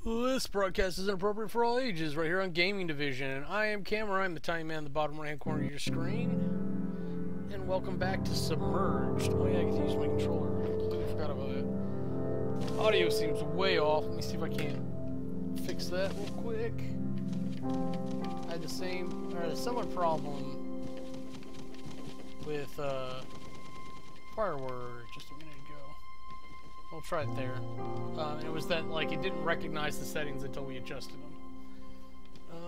This broadcast is inappropriate for all ages, right here on Gaming Division. And I am Kamurai, I'm the tiny man in the bottom right hand corner of your screen. And welcome back to Submerged. Oh yeah, I get to use my controller. I completely forgot about that. Audio seems way off. Let me see if I can't fix that real quick. I had a similar problem with Firework just a minute ago. We'll try it there. And it was that, like, it didn't recognize the settings until we adjusted them.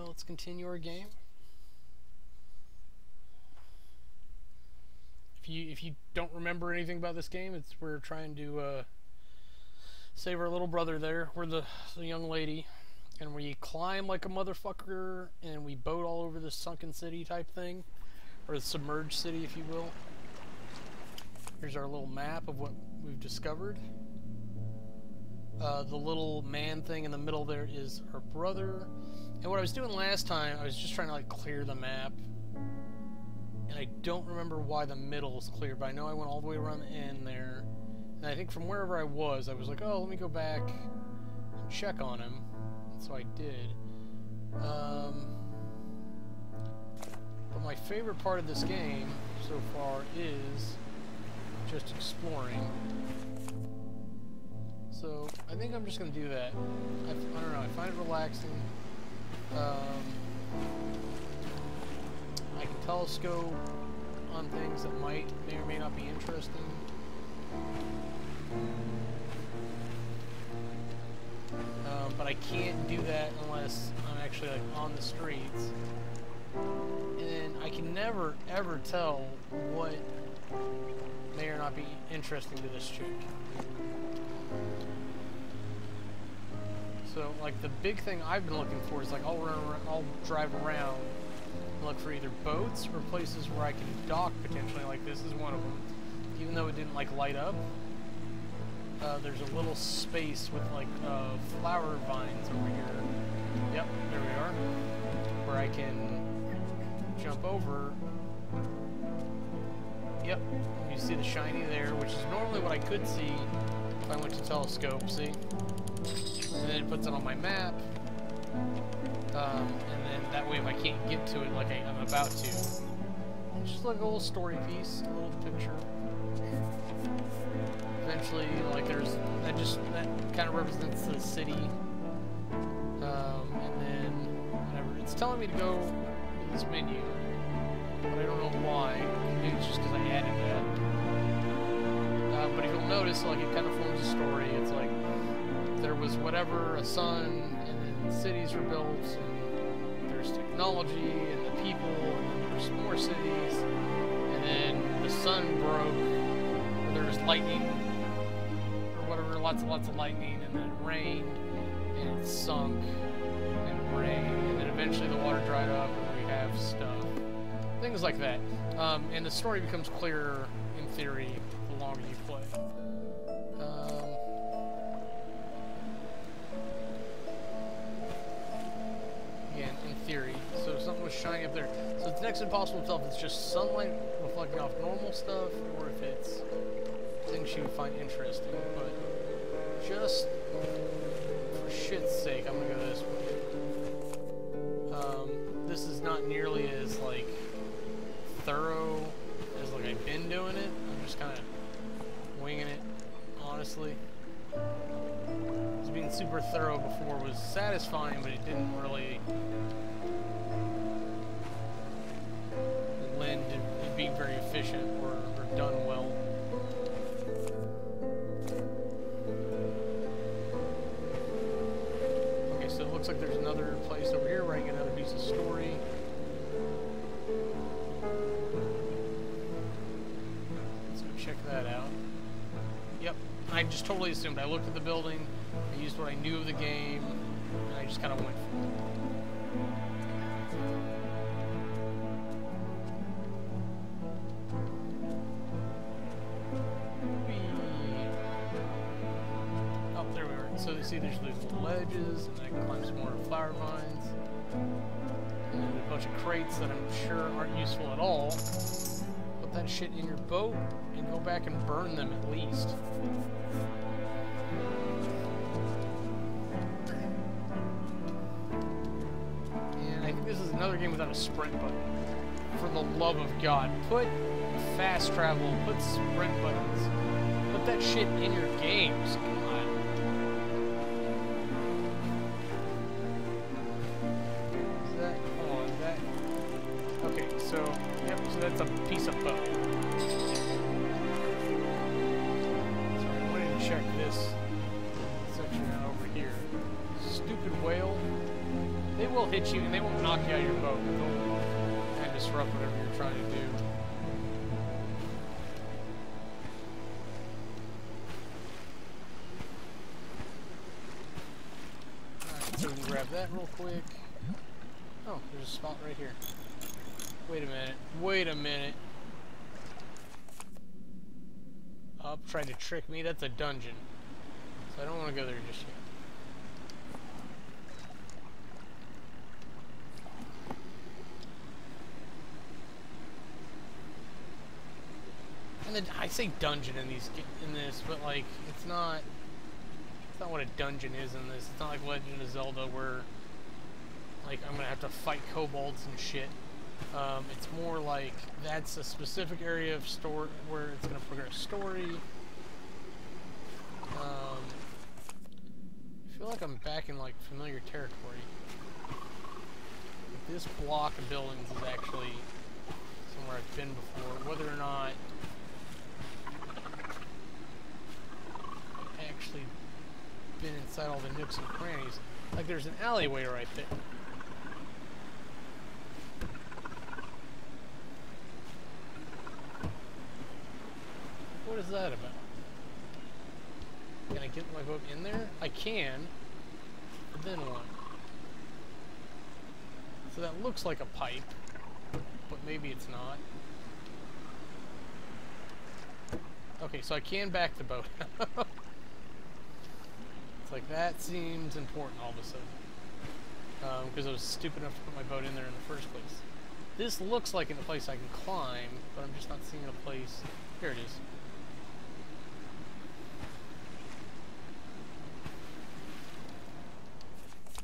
Let's continue our game. If you don't remember anything about this game, we're trying to save our little brother there. We're the young lady, and we climb like a motherfucker, and we boat all over the sunken city type thing, or the submerged city, if you will. Here's our little map of what we've discovered. The little man thing in the middle there is her brother. And what I was doing last time, I was just trying to like clear the map. And I don't remember why the middle is clear, but I know I went all the way around the end there. And I think from wherever I was like, oh, let me go back and check on him. And so I did. But my favorite part of this game so far is just exploring. So I think I'm just going to do that. I don't know, I find it relaxing. I can telescope on things that may or may not be interesting. But I can't do that unless I'm actually like on the streets. And I can never ever tell what may or not be interesting to this chick. So, like, the big thing I've been looking for is, like, I'll drive around and look for either boats or places where I can dock, potentially. Like, this is one of them. Even though it didn't, like, light up, there's a little space with, like, flower vines over here. Yep, there we are. Where I can jump over. Yep, you see the shiny there, which is normally what I could see if I went to telescope, see? And then it puts it on my map, and then that way if I can't get to it like I'm about to, it's just like a little story piece, a little picture. Eventually, like that kind of represents the city, and then whatever. It's telling me to go to this menu, but I don't know why. Maybe it's just because I added that. But if you'll notice, like, it kind of forms a story. It's like there was whatever, a sun, and then cities were built, and there's technology, and the people, and then there's more cities, and then the sun broke, or there was lightning, or whatever, lots of lightning, and then it rained, and it sunk, and it rained, and then eventually the water dried up, and we have stuff. Things like that. And the story becomes clearer, in theory, the longer you play. Theory. So something was shining up there. So it's next to impossible to tell if it's just sunlight reflecting off normal stuff or if it's things she would find interesting. But just for shit's sake, I'm gonna go this way. This is not nearly as like thorough as like I've been doing it. I'm just kind of winging it, honestly. Being super thorough before was satisfying, but it didn't really lend to it being very efficient or done well. Okay, so it looks like there's another place over here where I can get another piece of story. Let's go check that out. Yep, I just totally assumed. I looked at the building, I used what I knew of the game, and I just kind of went for it. Oh, there we are. So you see there's these little ledges, and I can climb some more flower vines. And then a bunch of crates that I'm sure aren't useful at all. Put that shit in your boat, and go back and burn them at least. another game without a sprint button. For the love of God, put fast travel, put sprint buttons, put that shit in your games. Come on. Is that? Hold on, is that? Okay, so yep, so that's a piece of boat. So I wanted to check this section out over here. Stupid whale. They will hit you and they won't knock you out of your boat. They'll kind of disrupt whatever you're trying to do. Alright, so we can grab that real quick. Oh, there's a spot right here. Wait a minute. Wait a minute. Up, trying to trick me. That's a dungeon. So I don't want to go there just yet. I say dungeon in this, but like it's not what a dungeon is in this. It's not like Legend of Zelda where like I'm gonna have to fight kobolds and shit. It's more like that's a specific area of story where it's gonna progress story. I feel like I'm back in like familiar territory. This block of buildings is actually somewhere I've been before, whether or not actually been inside all the nooks and crannies. Like there's an alleyway right there. What is that about? Can I get my boat in there? I can, but then what? So that looks like a pipe, but maybe it's not. Okay, so I can back the boat. It's like, that seems important all of a sudden. Because I was stupid enough to put my boat in there in the first place. This looks like a place I can climb, but I'm just not seeing a place. Here it is.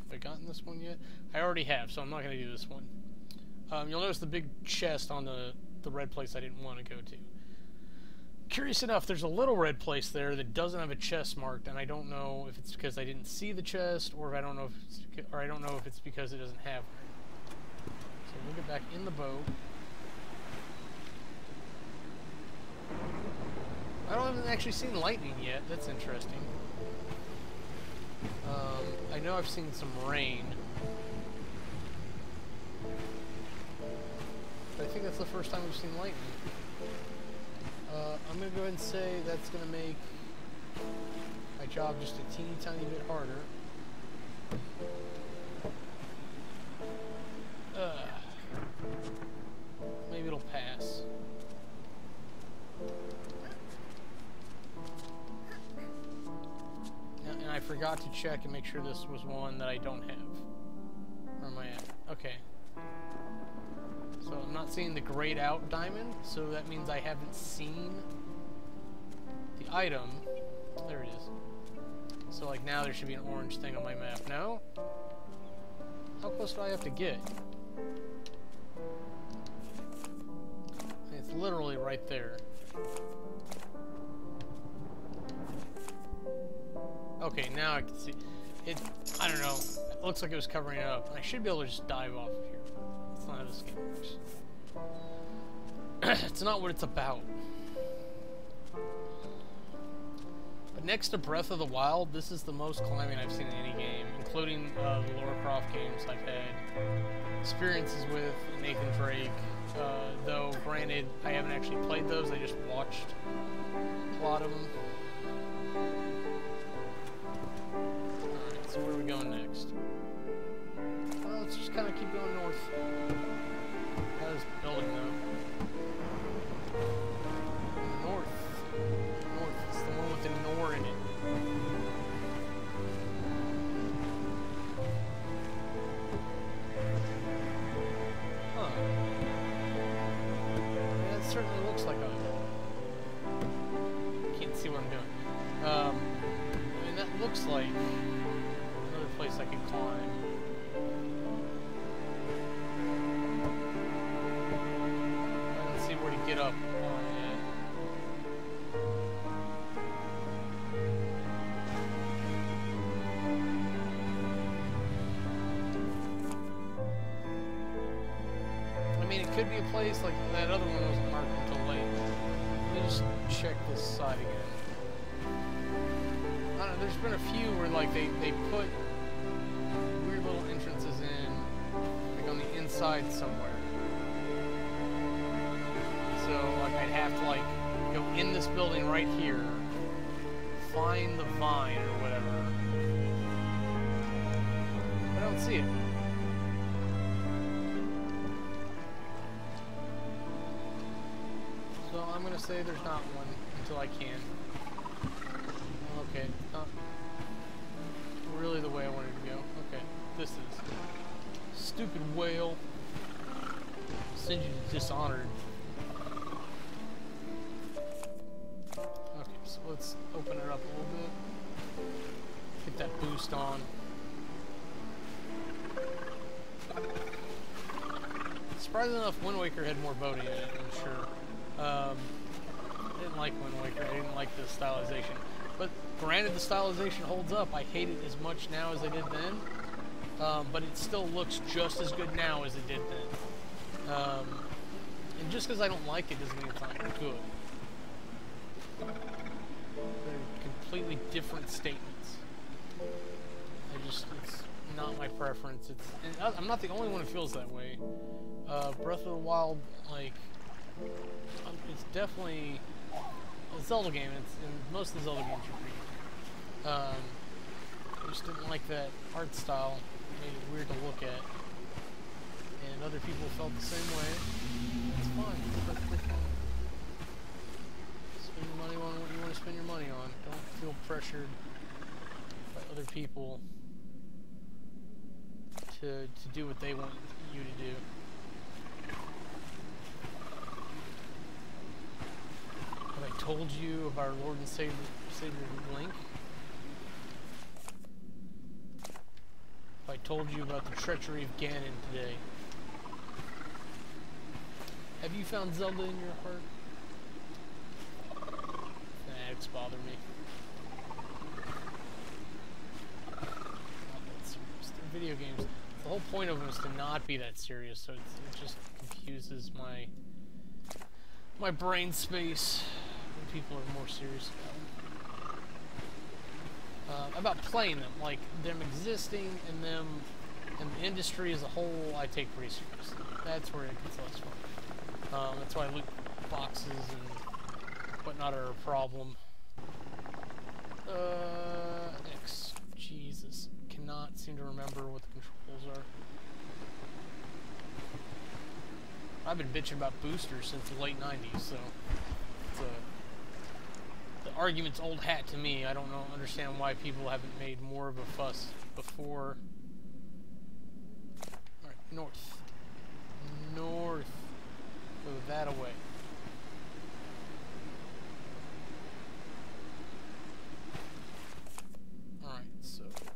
Have I gotten this one yet? I already have, so I'm not going to do this one. You'll notice the big chest on the red place I didn't want to go to. Curious enough, there's a little red place there that doesn't have a chest marked, and I don't know if it's because I didn't see the chest, or if I don't know if it's because it doesn't have it. So we'll get back in the boat. I haven't actually seen lightning yet. That's interesting. I know I've seen some rain. But I think that's the first time we've seen lightning. I'm going to go ahead and say that's going to make my job just a teeny tiny bit harder. Maybe it'll pass. And I forgot to check and make sure this was one that I don't have. Where am I at? Okay. So I'm not seeing the grayed out diamond, so that means I haven't seen the item. There it is. So like now there should be an orange thing on my map. No? How close do I have to get? It's literally right there. Okay, now I can see it. I don't know. It looks like it was covering it up. I should be able to just dive off of here. That's not how this game works. It's not what it's about. But next to Breath of the Wild, this is the most climbing I've seen in any game, including the Lara Croft games I've had experiences with. Nathan Drake, though granted I haven't actually played those, I just watched a lot of them. Alright, so where are we going next? Well, let's just kind of keep going north. How's this building though? North. North. It's the one with the Nor in it. Huh. Yeah, it certainly looks like a... Can't see what I'm doing. I mean, that looks like another place I could climb. get up on it. I mean, it could be a place like that other one wasn't marked until late. Let me just check this side again. I don't know, there's been a few where like they put weird little entrances in, like on the inside somewhere. So like I'd have to like go in this building right here, find the vine or whatever. I don't see it. So I'm gonna say there's not one until I can. Okay, not really the way I wanted to go. Okay, this is stupid whale. Send you to Dishonored. Okay, so let's open it up a little bit. Get that boost on. Surprisingly enough, Wind Waker had more boating in it, I'm sure. I didn't like Wind Waker. I didn't like the stylization. But granted, the stylization holds up. I hate it as much now as I did then. But it still looks just as good now as it did then. And just because I don't like it doesn't mean it's not good. They're completely different statements. It's not my preference. And I'm not the only one who feels that way. Breath of the Wild, like, it's definitely a Zelda game, and most of the Zelda games are pretty good. I just didn't like that art style. It made it weird to look at. And other people felt the same way. It's fine. It's perfectly fine. Spend your money on what you want to spend your money on. Don't feel pressured by other people to do what they want you to do. Have I told you of our Lord and Savior Link? Have I told you about the treachery of Ganon today? Have you found Zelda in your heart? Fanatics bother me. Not that serious. They're video games. The whole point of them is to not be that serious, so it just confuses my brain space when people are more serious about playing them, like them existing and them and the industry as a whole. I take pretty seriously. That's where it gets less fun. That's why loot boxes and whatnot are a problem. X. Jesus. Cannot seem to remember what the controls are. I've been bitching about boosters since the late 90s, so the argument's old hat to me. I don't understand why people haven't made more of a fuss before. Alright, north. North. Go that away. Alright, so let's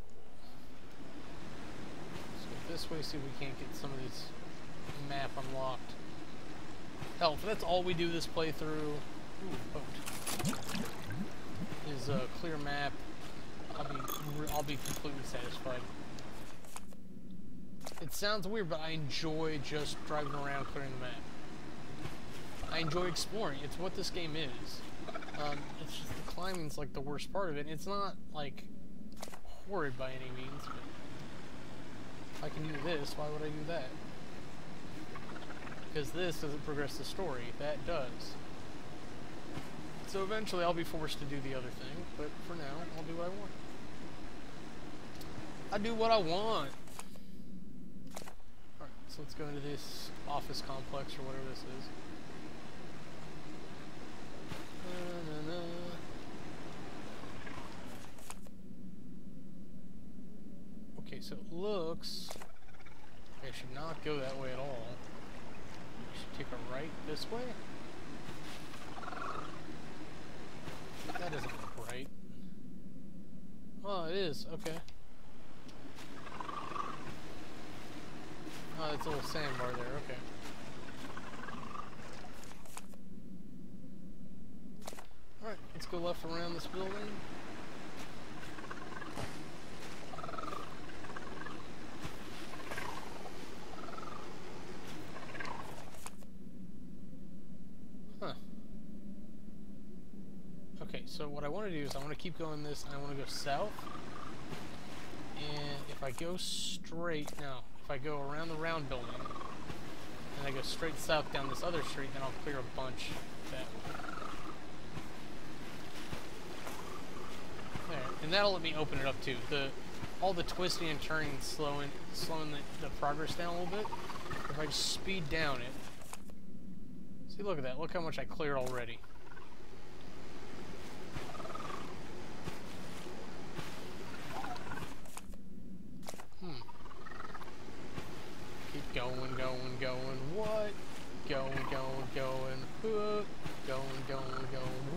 go this way, see if we can't get some of these map unlocked. Hell, if that's all we do this playthrough, is a clear map, I'll be completely satisfied. It sounds weird, but I enjoy just driving around clearing the map. I enjoy exploring. It's what this game is. It's just the climbing's like the worst part of it. It's not like horrid by any means, but if I can do this, why would I do that? Because this doesn't progress the story. That does. So eventually I'll be forced to do the other thing, but for now, I'll do what I want. I do what I want! Alright, so let's go into this office complex or whatever this is. Okay, so it looks like I should not go that way at all. I should take a right this way? That doesn't look right. Oh, it is. Okay. Oh, it's a little sandbar there. Okay. let's go left around this building. Huh. Okay, so what I want to do is I want to keep going this, and I want to go south. And if I go straight, no, if I go around the round building, and I go straight south down this other street, then I'll clear a bunch that way. There, and that'll let me open it up too. All the twisting and turning and slowing the progress down a little bit. If I just speed down it, see, look at that. Look how much I cleared already. Keep going. What? Going.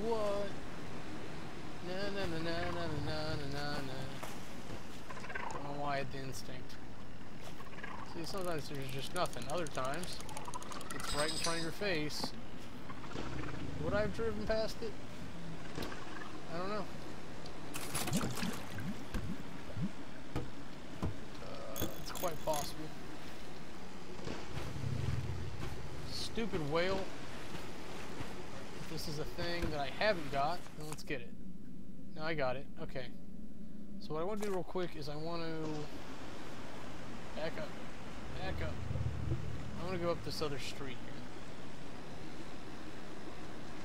What? Na. Don't know why I had the instinct. See, sometimes there's just nothing. Other times, it's right in front of your face. Would I have driven past it? I don't know. It's quite possible. Stupid whale. If this is a thing that I haven't got, then let's get it. No, I got it. Okay. So what I want to do real quick is I want to back up. I want to go up this other street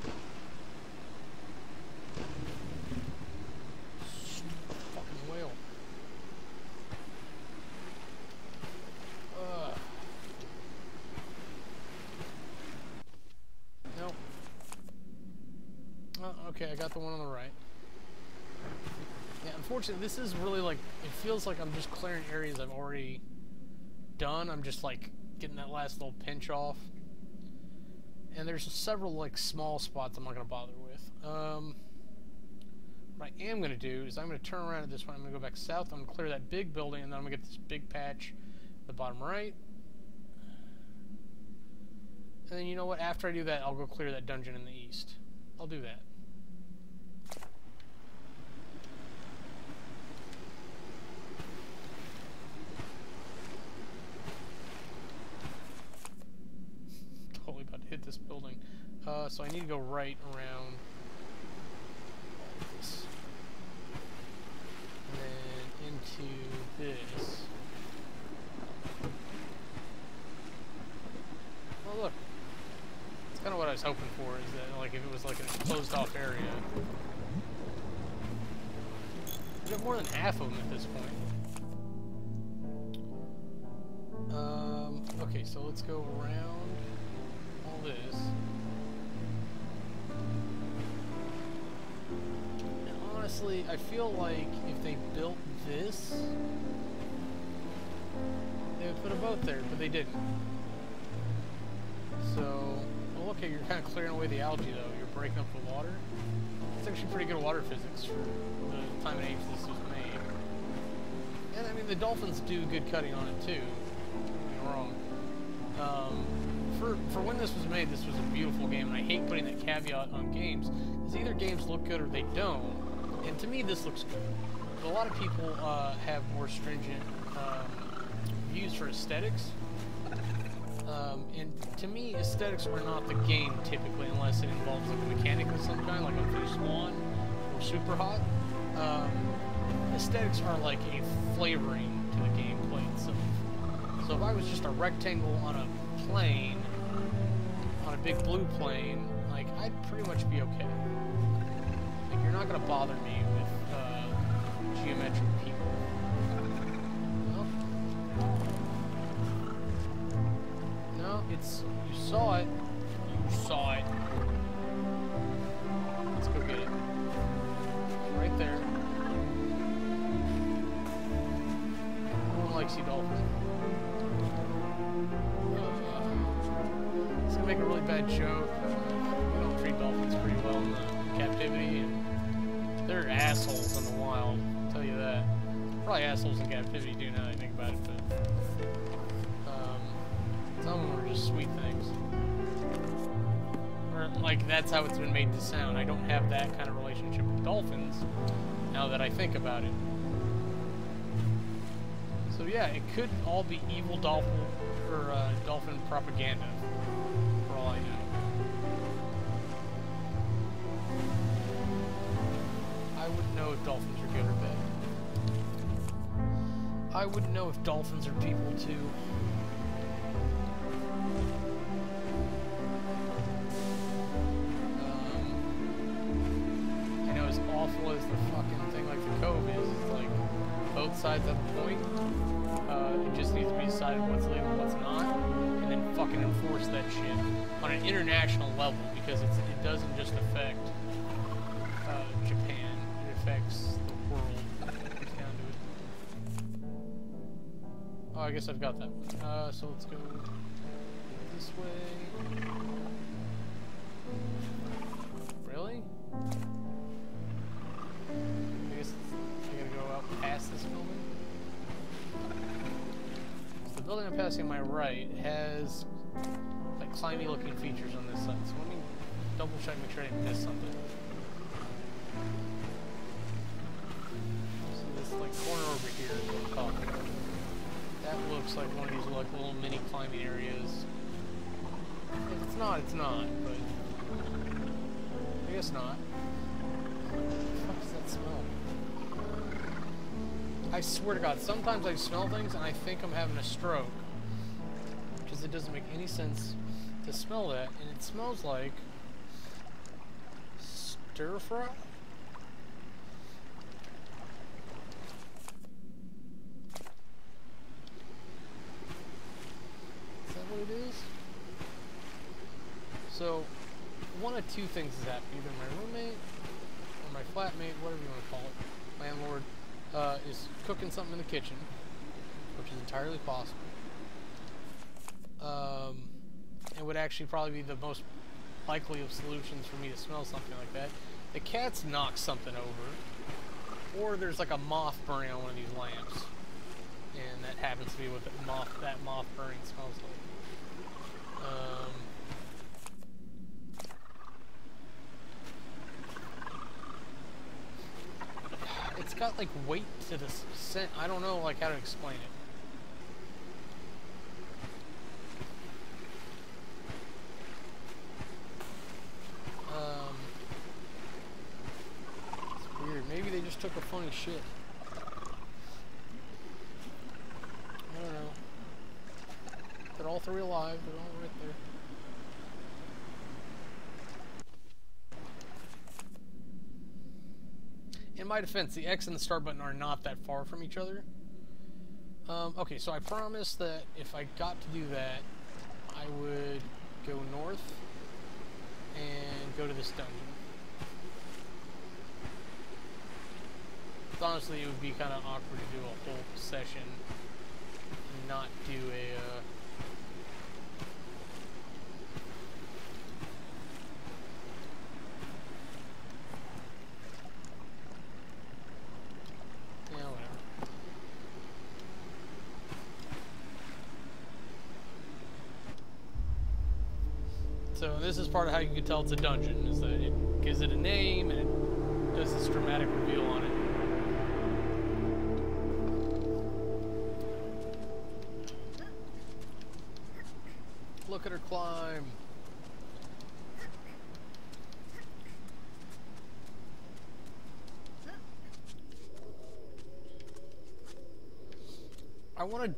here. Stupid fucking whale. Nope. Oh, okay, I got the one on the right. Yeah, unfortunately, this is really like, it feels like I'm just clearing areas I've already done. I'm just like getting that last little pinch off. And there's several like small spots I'm not going to bother with. What I am going to do is I'm going to turn around at this one. I'm going to go back south. I'm going to clear that big building, and then I'm going to get this big patch at the bottom right. And then you know what? After I do that, I'll go clear that dungeon in the east. I'll do that. Totally about to hit this building. So I need to go right around this. And then into this. Oh look. That's kind of what I was hoping for, is that like if it was like a closed off area. We got more than half of them at this point. Okay, so let's go around all this. And honestly, I feel like if they built this, they would put a boat there, but they didn't. So, well, okay, you're kind of clearing away the algae, though. You're breaking up the water. It's actually pretty good water physics for the time and age this was made. And, I mean, the dolphins do good cutting on it, too. Don't get me wrong. For when this was made, this was a beautiful game, and I hate putting that caveat on games, because either games look good or they don't. And to me, this looks good. But a lot of people have more stringent views for aesthetics. And to me, aesthetics are not the game typically, unless it involves like a mechanic of some kind, like Unfinished Swan or Super Hot. Aesthetics are like a flavoring to the gameplay itself. So if I was just a rectangle on a plane, on a big blue plane, like I'd pretty much be okay. Like you're not gonna bother me with geometric people. It's, you saw it. You saw it. Let's go get it. It's right there. No one likes you, dolphin. It's gonna make a really bad joke. We don't treat dolphins pretty well in the captivity, and they're assholes in the wild. I'll tell you that. Probably assholes in captivity too, now that I think about it, but some of them are just sweet things. Or, like, that's how it's been made to sound. I don't have that kind of relationship with dolphins, now that I think about it. So yeah, it could all be evil dolphin, or dolphin propaganda, for all I know. I wouldn't know if dolphins are good or bad. I wouldn't know if dolphins are people too. I know as awful as the fucking thing like the Cove is, it's like both sides have a point. It just needs to be decided what's legal and what's not, and then fucking enforce that shit on an international level, because it doesn't just affect Japan, it affects the world. It comes down to it. Oh, I guess I've got that one. So let's go this way. Really? I guess I gotta go out past this building. The building I'm passing on my right has like climby looking features on this side, so let me double check, make sure I didn't miss something. So this like corner over here is what I'm talking about. That looks like one of these like little mini climbing areas. If it's not, it's not, but I guess not. What the fuck does that smell? I swear to God, sometimes I smell things and I think I'm having a stroke. Because it doesn't make any sense to smell that. And it smells like stir fry? Is that what it is? So, one of two things is happening. Either my roommate or my flatmate, whatever you want to call it, landlord, is cooking something in the kitchen, which is entirely possible. It would actually probably be the most likely of solutions for me to smell something like that. The cat's knocked something over, or there's like a moth burning on one of these lamps, and that happens to be what that moth burning smells like. It's got like weight to the scent. I don't know like how to explain it. It's weird. Maybe they just took a funny shit. I don't know. They're all three alive. They're all right there. In my defense, the X and the start button are not that far from each other. Okay, so I promised that if I got to do that, I would go north and go to this dungeon. Honestly, it would be kind of awkward to do a whole session and not do a... So this is part of how you can tell it's a dungeon, is that it gives it a name and it does this dramatic reveal on it. Look at her climb. I want to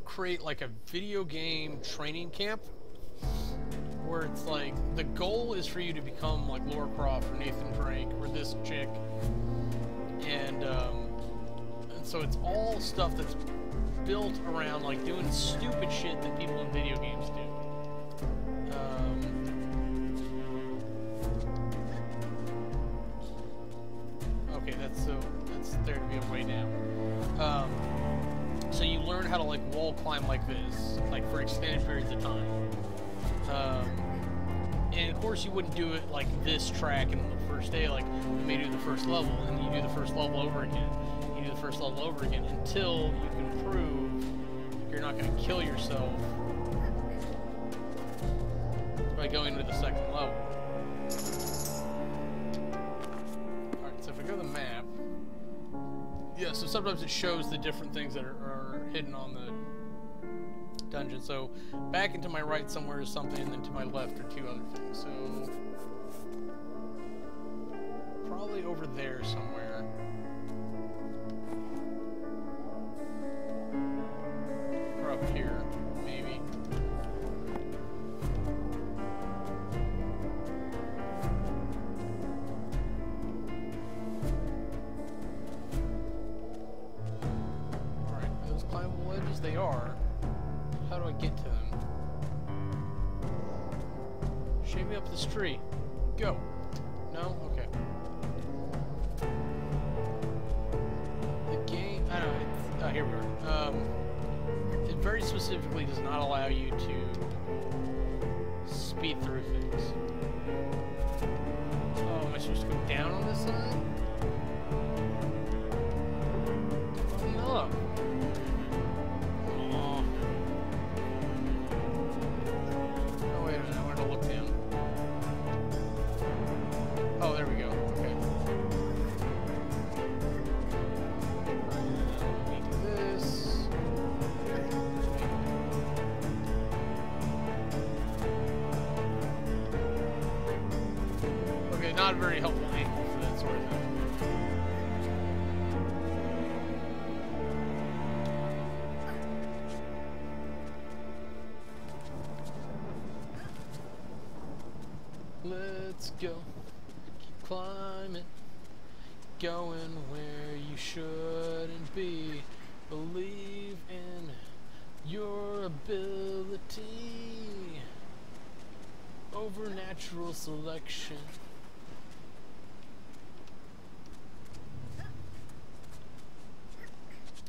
create like a video game training camp where it's like the goal is for you to become like Laura Croft or Nathan Drake or this chick, and so it's all stuff that's built around like doing stupid shit that people in video games do. Okay, that's there to be a way down. So you learn how to like wall climb like this, like for extended periods of time. And of course you wouldn't do it like this track in the first day, like you may do the first level, and then you do the first level over again. You do the first level over again until you can prove you're not going to kill yourself by going to the second level. Yeah, so sometimes it shows the different things that are hidden on the dungeon. So back into my right somewhere is something, and then to my left are two other things. So probably over there somewhere. Or up here, maybe. They are. How do I get to them? Shave me up this tree. Go. No? Okay. The game... I don't know. It's, oh, here we are. It very specifically does not allow you to speed through things. Oh, am I supposed to go down on this side? Oh, no. Not a very helpful angle for that sort of thing. Let's go. Keep climbing. Going where you shouldn't be. Believe in your ability over natural selection.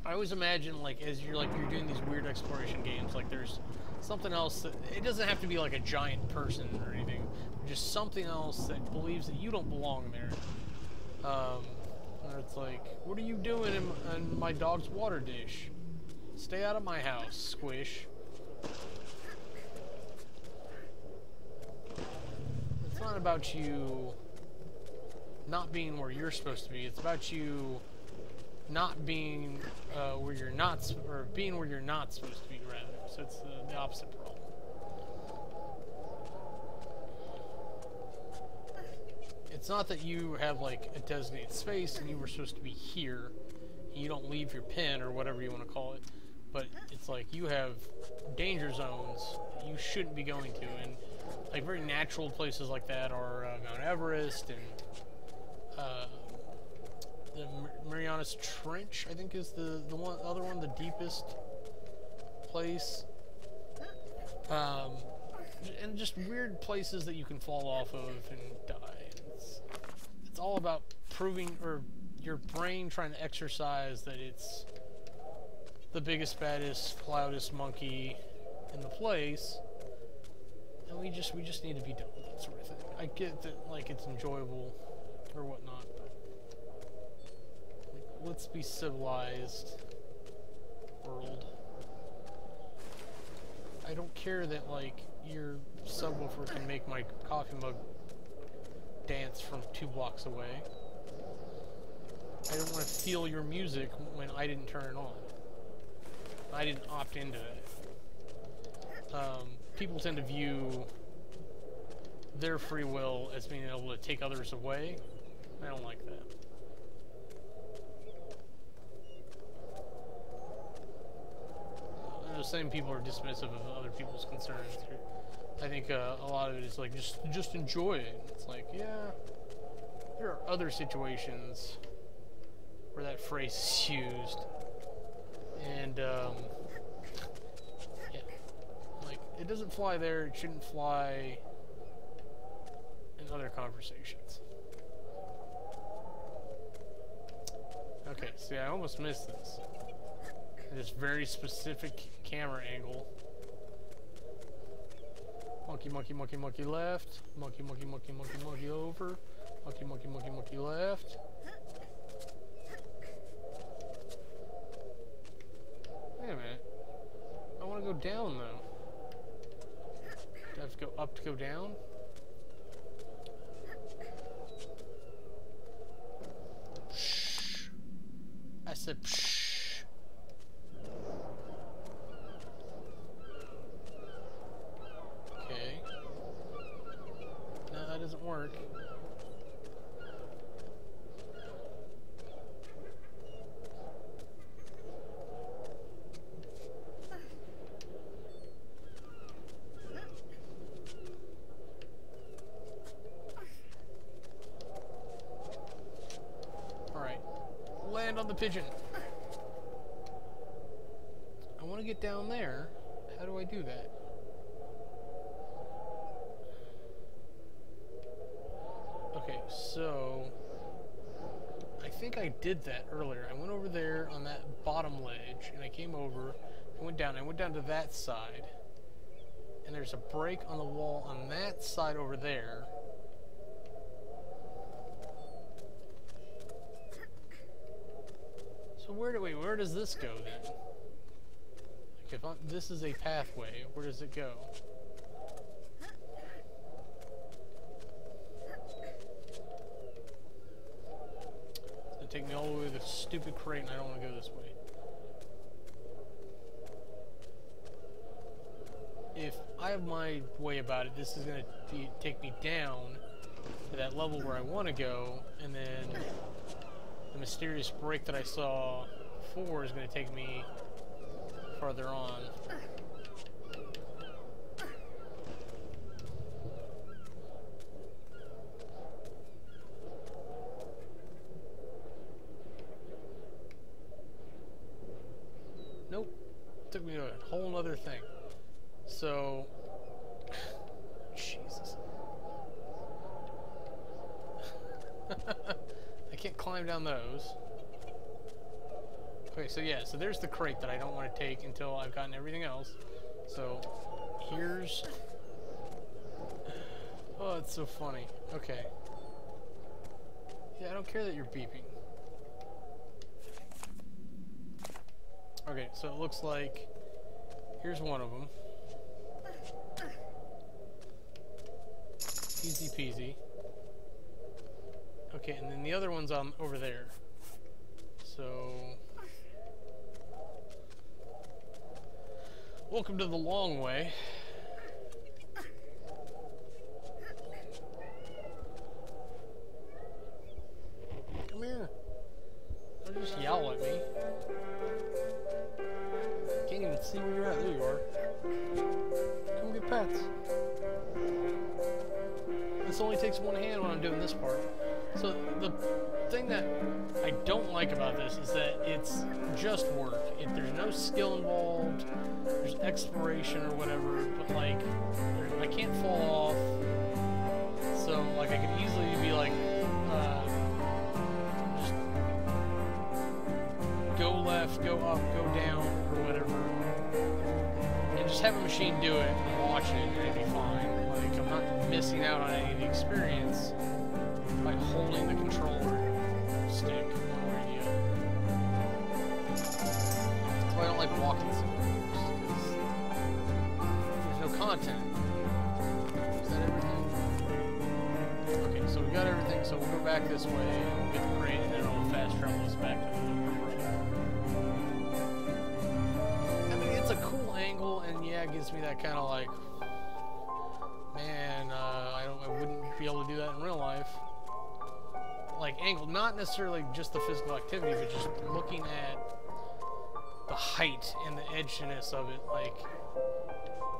I always imagine, like, as you're doing these weird exploration games, like there's something else that, it doesn't have to be like a giant person or anything, just something else that believes that you don't belong there. Or it's like, what are you doing in my dog's water dish? Stay out of my house, Squish. It's not about you not being where you're supposed to be, it's about you not being where you're not, or being where you're not supposed to be, rather. So it's the opposite problem. It's not that you have like a designated space and you were supposed to be here, and you don't leave your pin or whatever you want to call it, but it's like you have danger zones that you shouldn't be going to, and like very natural places like that are Mount Everest and the Marianas Trench, I think, is the other one, the deepest place. And just weird places that you can fall off of and die. It's all about proving, or your brain trying to exercise that it's the biggest, baddest, loudest monkey in the place. And we just need to be done with that sort of thing. I get that, like, it's enjoyable or whatnot. Let's be civilized, world. I don't care that, like, your subwoofer can make my coffee mug dance from 2 blocks away. I don't want to feel your music when I didn't turn it on. I didn't opt into it. People tend to view their free will as being able to take others away. I don't like that. The same people are dismissive of other people's concerns. I think a lot of it is like, just enjoy it. It's like, yeah, there are other situations where that phrase is used, and yeah, like, it doesn't fly there. It shouldn't fly in other conversations. Okay, see, I almost missed this. This very specific camera angle. Monkey, monkey, monkey, monkey left. Monkey, monkey, monkey, monkey, monkey over. Monkey, monkey, monkey, monkey left. Wait a minute. I want to go down, though. Do I have to go up to go down? Shh. I said pshh. Okay. No, that doesn't work. Land on the pigeon. I want to get down there. How do I do that? Okay, so I think I did that earlier. I went over there on that bottom ledge, and I came over and went down. I went down to that side, and there's a break on the wall on that side over there. So where does this go then? Like if this is a pathway, where does it go? It's gonna take me all the way to the stupid crate, and I don't want to go this way. If I have my way about it, this is gonna take me down to that level where I want to go, and then the mysterious break that I saw before is going to take me farther on. Nope. Took me to a whole other thing. So, Jesus. I can't climb down those. Okay, so yeah, so there's the crate that I don't want to take until I've gotten everything else. So, here's... Oh, it's so funny. Okay. Yeah, I don't care that you're beeping. Okay, so it looks like... Here's one of them. Easy peasy. Okay, and then the other one's on over there. So... Welcome to the long way. Come here. Don't just yell at me. Can't even see where you're at. There you are. Come get pets. This only takes one hand when I'm doing this part. So the thing that I don't like about this is that it's just work. There's no skill involved. There's exploration or whatever, but like I can't fall off. So like I could easily be like just go left, go up, go down, or whatever, and just have a machine do it and watch it, and it'd be fine. Like I'm not missing out on any of the experience by holding the controller stick one way or the other. That's why I don't like walking simulators, because there's no content. Is that everything? Okay, so we got everything, so we'll go back this way and we'll get the crate, and then it'll fast travel us back to the road. I mean, it's a cool angle, and yeah, it gives me that kind of like, man, I wouldn't be able to do that in real life. Like angle, not necessarily just the physical activity, but just looking at the height and the edginess of it. Like,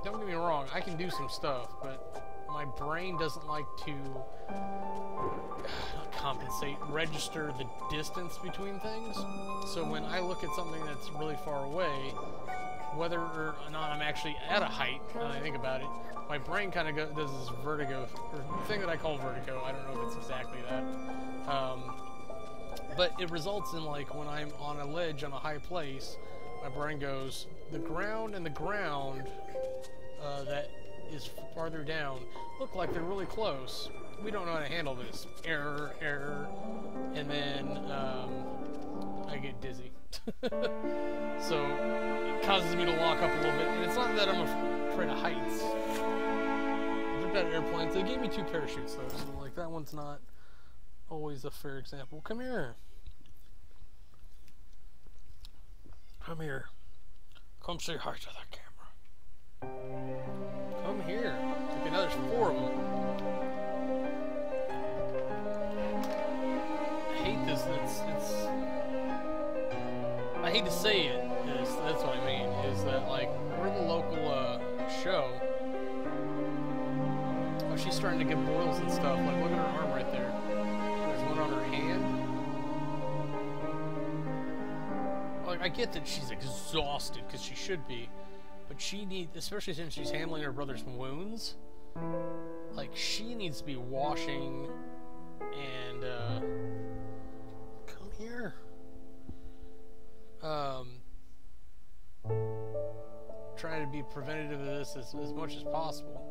don't get me wrong, I can do some stuff, but my brain doesn't like to register the distance between things. So when I look at something that's really far away, whether or not I'm actually at a height, when I think about it, my brain kind of does this vertigo, or thing that I call vertigo. I don't know if it's exactly that. But it results in, like, when I'm on a ledge on a high place, my brain goes, the ground and the ground that is farther down look like they're really close. We don't know how to handle this. Error, error, and then I get dizzy. So it causes me to lock up a little bit, and it's not that I'm afraid of heights. I looked at airplanes. They gave me 2 parachutes though, so like that one's not always a fair example. Come here. Come here. Come say hi to that camera. Come here. Okay, now there's 4 of them. I hate this. I hate to say it. That's what I mean. Is that like we're the local show. Oh, she's starting to get boils and stuff. Like look at her arm right there. There's one on her hand. Like I get that she's exhausted because she should be, but she needs, especially since she's handling her brother's wounds. Like she needs to be washing and come here. Trying to be preventative of this as much as possible.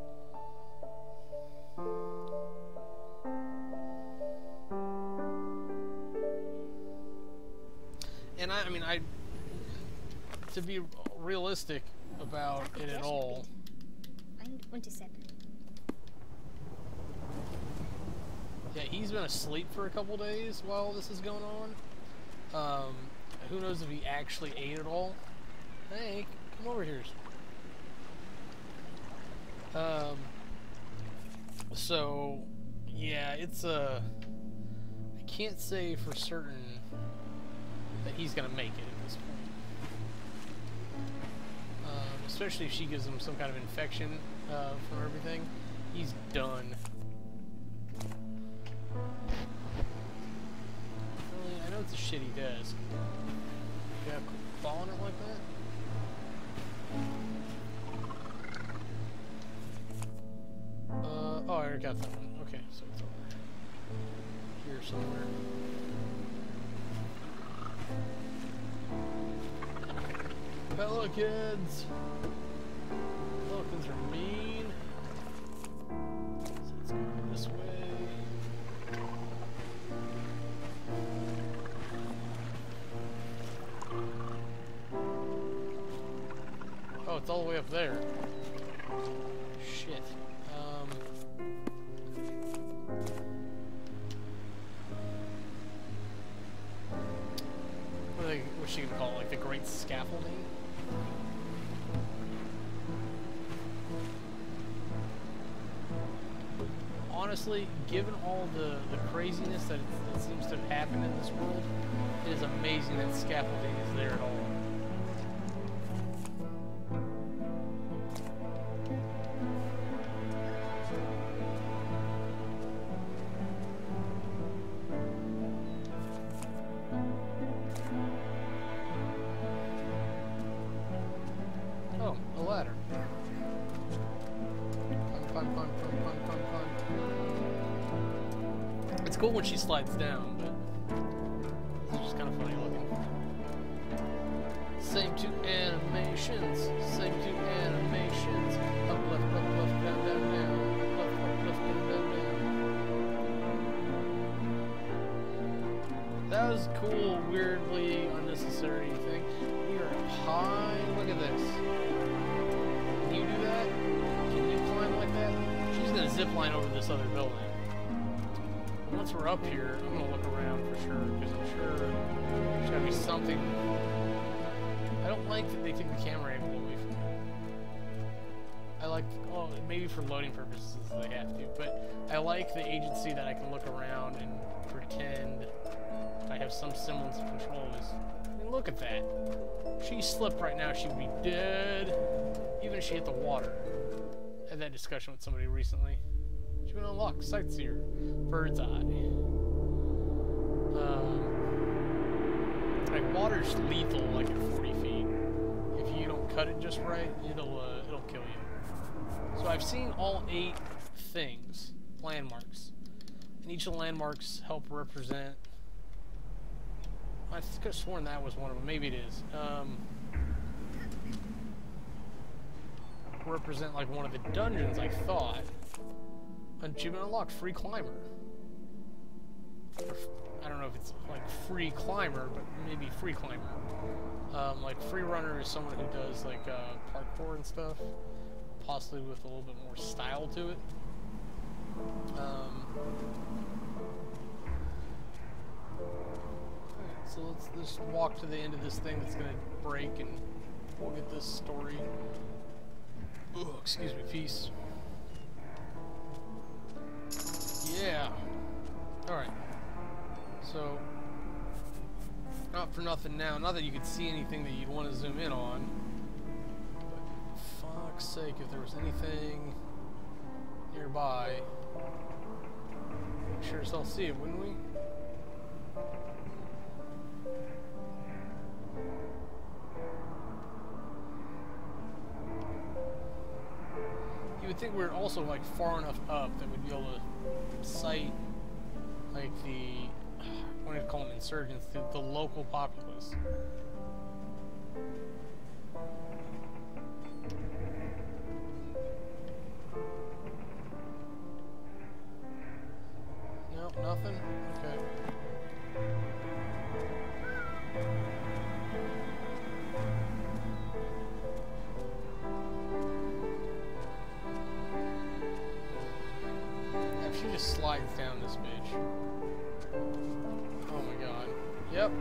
And I mean, to be realistic about it at all. Yeah, he's been asleep for a couple days while this is going on. Who knows if he actually ate at all? Hey, come over here. So, yeah, it's I can't say for certain that he's gonna make it at this point. Especially if she gives him some kind of infection from everything. He's done. Really, I know it's a shitty desk. Yeah, fall on it like that? Oh, I already got that one. Okay, so it's over here somewhere. Pelicans! Pelicans are mean. So let's go this way. Oh, it's all the way up there. Shit. What's she gonna call it? Like the Great Scaffolding? Honestly, given all the craziness that it seems to have happened in this world, it is amazing that scaffolding is there at all. Oh, a ladder. Climb. It's cool when she slides down, but it's just kind of funny looking. Same 2 animations. Same 2 animations. Up, left, down, down. Left, down, down. That was a cool, weirdly unnecessary thing. We are up high. Look at this. Can you do that? Can you climb like that? She's gonna zip line over this other building. Once we're up here, I'm gonna look around for sure, because I'm sure there's gotta be something. I don't like that they take the camera angle away from me. I like, well, maybe for loading purposes they have to, but I like the agency that I can look around and pretend I have some semblance of control of this. I mean, look at that. If she slipped right now, she'd be dead. Even if she hit the water. I had that discussion with somebody recently. She's been unlocked. Sightseer. Bird's eye. Like, water's lethal, like at 40 feet. If you don't cut it just right, it'll kill you. So I've seen all 8 things, landmarks. And each of the landmarks help represent... I could have sworn that was one of them. Maybe it is. Represent like one of the dungeons, I thought. Achievement unlocked, free climber. Or, I don't know if it's like free climber, but maybe free climber. Like free runner is someone who does like parkour and stuff, possibly with a little bit more style to it. Alright, so let's just walk to the end of this thing that's gonna break, and we'll get this story. Oh, excuse me, peace. Yeah. Alright. So, not for nothing now. Not that you could see anything that you'd want to zoom in on. But, fuck's sake, if there was anything nearby, we'd sure as hell see it, wouldn't we? You would think we're also like far enough up that we'd be able to sight like the, I wanted to call them insurgents, the local populace. No, nothing? Okay. She just slides down this bitch. Oh my god. Yep.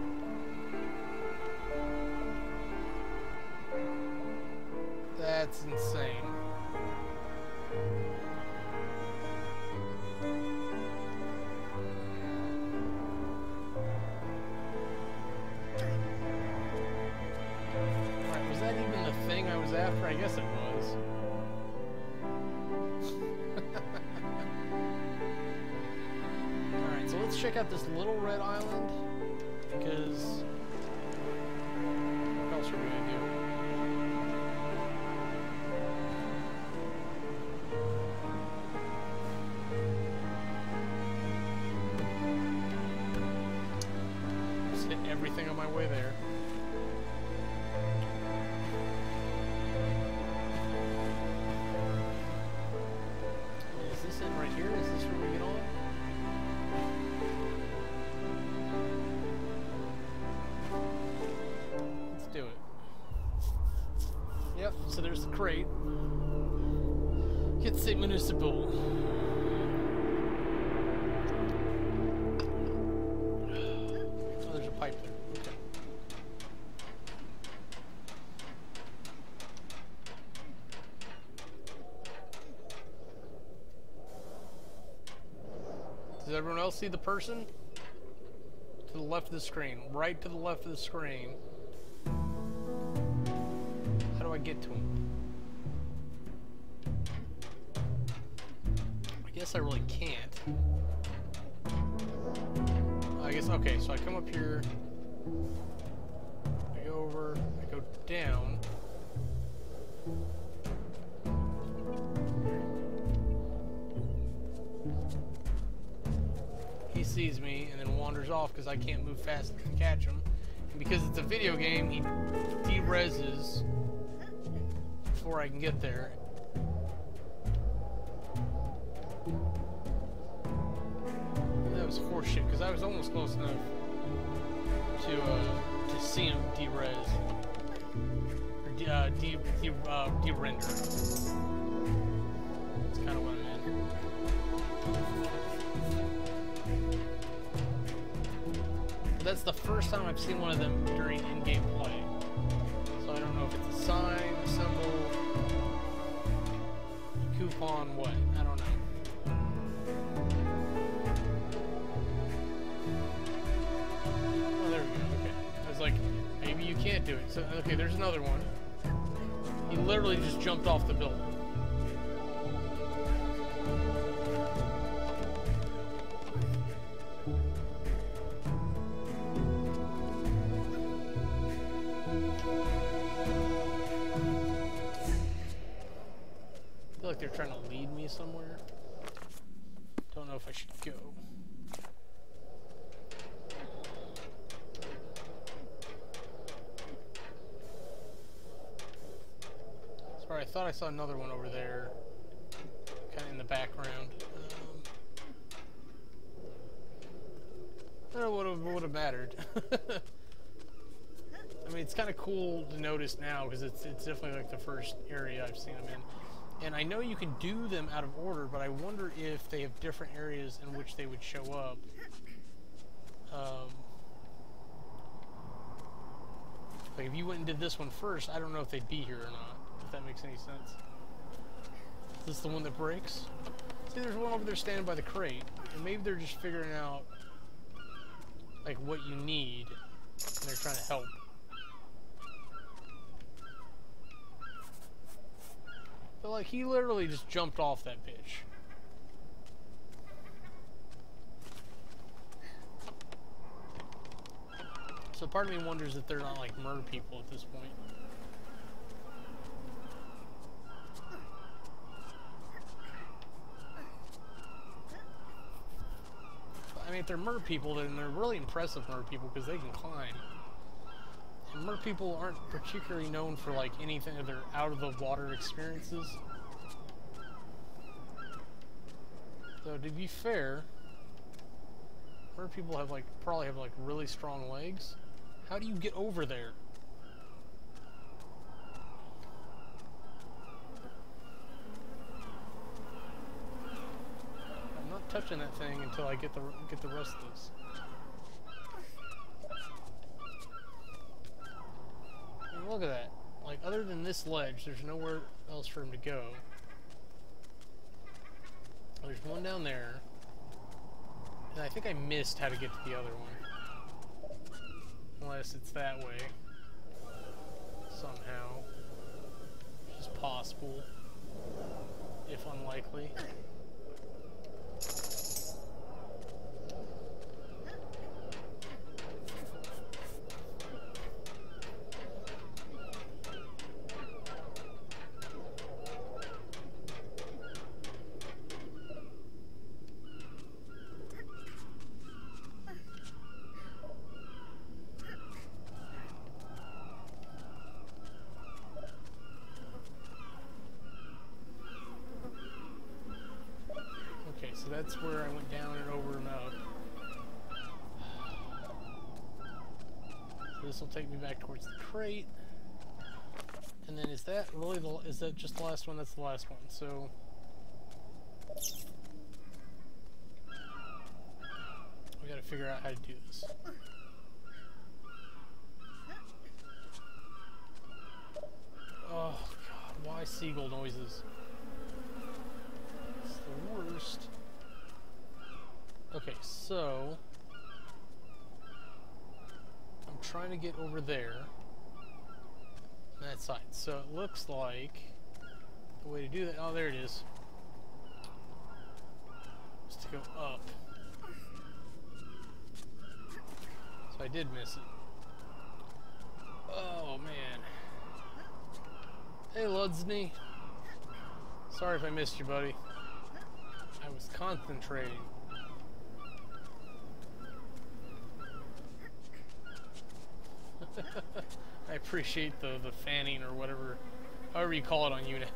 That's insane. Alright, was that even the thing I was after? I guess it was. So let's check out this little red island, because what else are we gonna do? Just hit everything on my way there. Is this it right here? Is this where we get on? Do it. Yep, so there's the crate. Get St. Municipal. Oh, there's a pipe there. Okay. Does everyone else see the person? To the left of the screen. Right to the left of the screen. How do I get to him? I guess I really can't. I guess, okay, so I come up here, I go over, I go down. He sees me and then wanders off because I can't move fast enough to catch him. And because it's a video game, he de-reses before I can get there. That was horseshit, because I was almost close enough to see him de-res. Or de-render. That's kind of what I meant. That's the first time I've seen one of them during in-game play. So I don't know if it's a sign, a symbol, a coupon, what? I don't know. Oh, there we go. Okay. I was like, maybe you can't do it. So, okay, there's another one. He literally just jumped off the building. I feel like they're trying to lead me somewhere. Don't know if I should go. Sorry, I thought I saw another one over there, kind of in the background. I don't know what would have mattered. I mean, it's kind of cool to notice now because it's definitely like the first area I've seen them in. And I know you can do them out of order, but I wonder if they have different areas in which they would show up. if you went and did this one first, I don't know if they'd be here or not, if that makes any sense. Is this the one that breaks? See, there's one over there standing by the crate, and maybe they're just figuring out, like, what you need, and they're trying to help. But, like, he literally just jumped off that bitch. So part of me wonders if they're not, like, mer people at this point. I mean, if they're mer people, then they're really impressive mer people because they can climb. And mer people aren't particularly known for, like, anything of their out-of-the-water experiences. So, to be fair, mer people have, like, probably have, like, really strong legs. How do you get over there? I'm not touching that thing until I get the rest of this. I mean, look at that. Like, other than this ledge, there's nowhere else for him to go. There's one down there. And I think I missed how to get to the other one. Unless it's that way. Somehow. Which is possible. If unlikely. So that's where I went down and over and up. So this will take me back towards the crate. And then is that really is that just the last one? That's the last one. So we got to figure out how to do this. Oh god, why seagull noises? It's the worst. Okay, so I'm trying to get over there on that side. So it looks like the way to do that, oh, there it is, is to go up. So I did miss it. Oh man. Hey Ludsney. Sorry if I missed you, buddy. I was concentrating. I appreciate the fanning or whatever, however you call it on unit.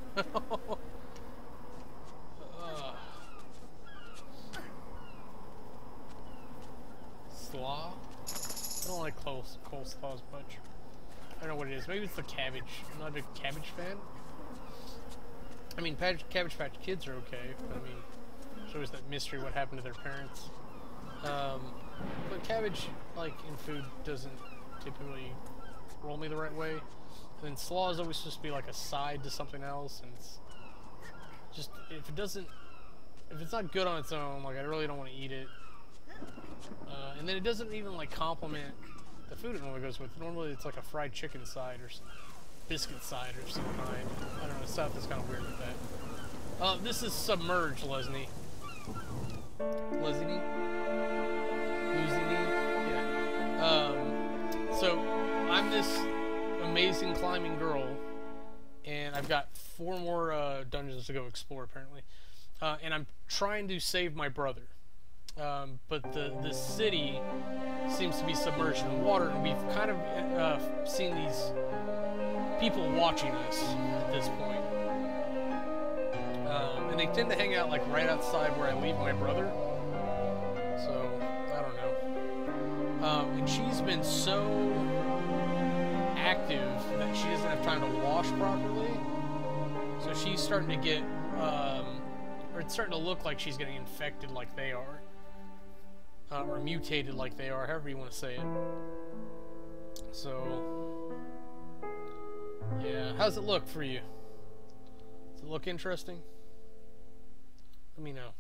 Slaw? I don't like coleslaws much. I don't know what it is. Maybe it's the cabbage. I'm not a big cabbage fan. I mean, Cabbage Patch Kids are okay, but I mean, there's always that mystery what happened to their parents. But cabbage, like, in food doesn't typically roll me the right way. And then slaw is always supposed to be like a side to something else, and it's just, if it's not good on its own, like, I really don't want to eat it. And then it doesn't even, like, complement the food it normally goes with. Normally it's like a fried chicken side or biscuit side or some kind. I don't know, South is kind of weird with that. This is Submerged, Lesney. Lesney? Yeah. So, I'm this amazing climbing girl, and I've got 4 more dungeons to go explore, apparently. And I'm trying to save my brother. But the city seems to be submerged in water, and we've kind of seen these people watching us at this point. And they tend to hang out like right outside where I leave my brother. So, I don't know. And she's been so active that she doesn't have time to wash properly. So she's starting to get, or it's starting to look like she's getting infected like they are. Or mutated like they are, however you want to say it. So, Yeah, how's it look for you? Does it look interesting? Let me know.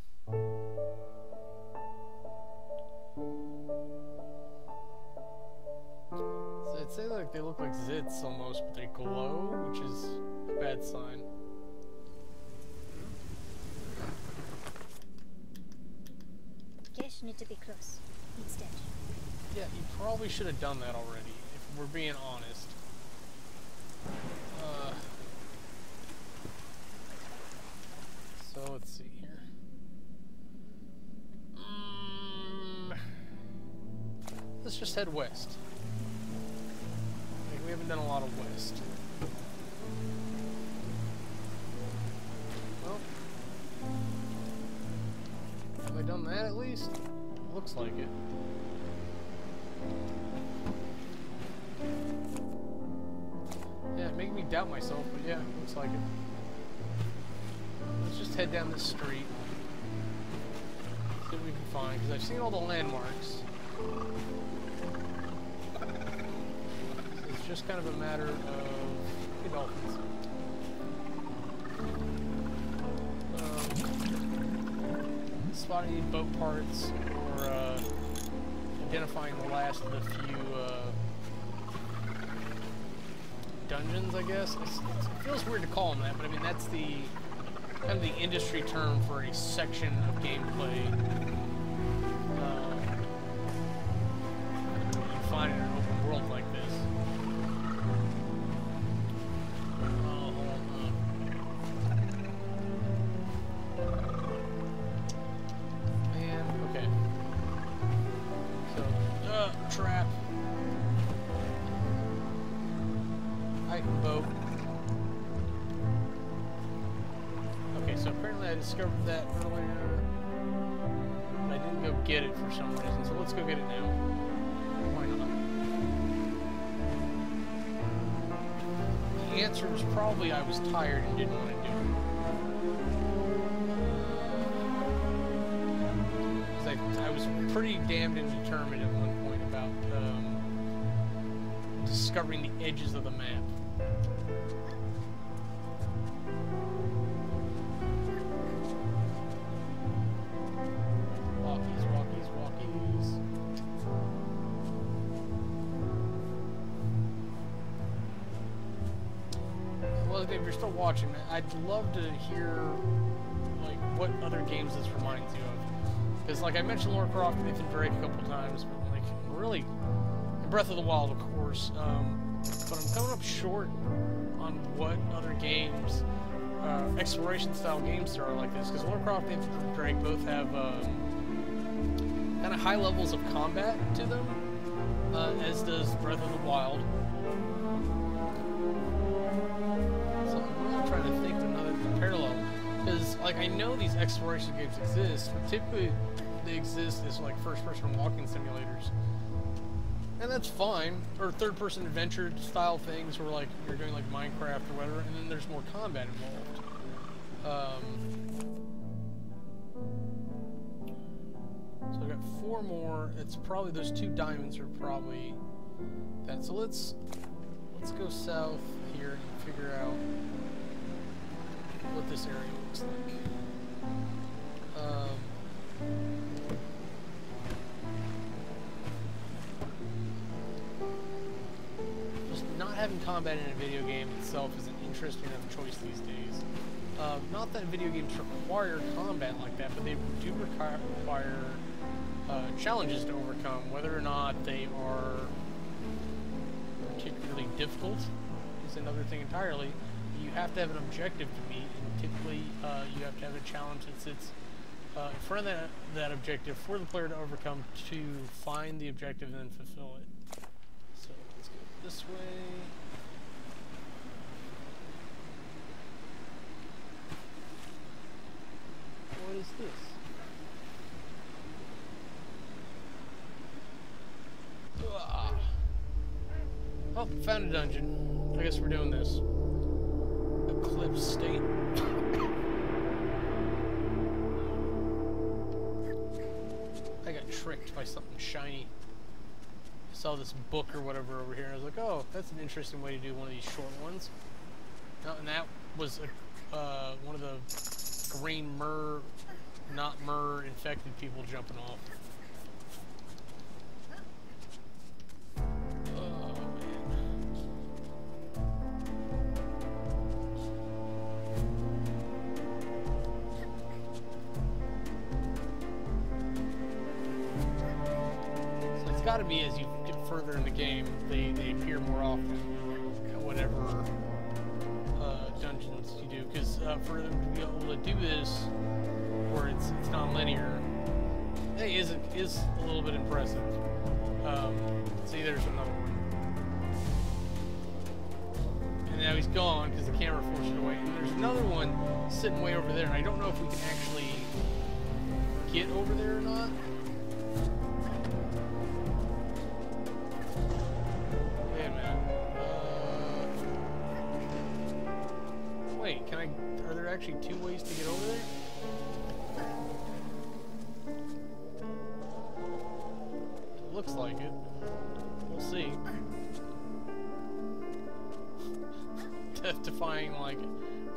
So I'd say like they look like zits almost, but they glow, which is a bad sign. Guess you need to be close. Instead. Yeah, you probably should have done that already, if we're being honest. So let's see here. Let's just head west. Like, we haven't done a lot of west. Well, have I done that at least? Looks like it. Yeah, making me doubt myself, but yeah, looks like it. Let's just head down this street. See what we can find, because I've seen all the landmarks. So it's just kind of a matter of hey, dolphins. Spotting any boat parts or identifying the last of the few dungeons, I guess. It feels weird to call them that, but I mean that's the kind of the industry term for a section of gameplay you find in an open world like this. Oh, hold on. Man, okay. So, trap. Hiking boat. Okay, so apparently I discovered that earlier, but I didn't go get it for some reason, so let's go get it now. Why not? The answer was probably I was tired and didn't want to do it. Because I was pretty damned and determined at one point about discovering the edges of the map. If you're still watching, I'd love to hear like what other games this reminds you of. Because like I mentioned Lara Croft and Nathan Drake a couple times, but like really, and Breath of the Wild, of course. But I'm coming up short on what other games, exploration style games there are like this. Because Lara Croft and Nathan Drake both have kind of high levels of combat to them, as does Breath of the Wild. Trying to think of another parallel, because like I know these exploration games exist, but typically they exist as like first-person walking simulators, and that's fine, or third-person adventure style things where like you're doing like Minecraft or whatever, and then there's more combat involved. So I got 4 more. It's probably those 2 diamonds are probably that. So let's go south here and figure out what this area looks like. Just not having combat in a video game itself is an interesting enough choice these days. Not that video games require combat like that, but they do require challenges to overcome, whether or not they are particularly difficult is another thing entirely. You have to have an objective to meet, and typically you have to have a challenge that sits in front of that objective for the player to overcome to find the objective and then fulfill it. So let's go this way. What is this? Oh, found a dungeon. I guess we're doing this. Eclipse State. I got tricked by something shiny. saw this book or whatever over here, and I was like, oh, that's an interesting way to do one of these short ones. No, and that was one of the green not infected people jumping off. Got to be as you get further in the game, they appear more often at whatever dungeons you do. Because for them to be able to do this, where it's non-linear, hey, is a little bit impressive. See, there's another one, and now he's gone because the camera forced it away. And there's another one sitting way over there, and I don't know if we can actually get over there or not. Are there actually two ways to get over there? It looks like it. We'll see. Death-defying, like,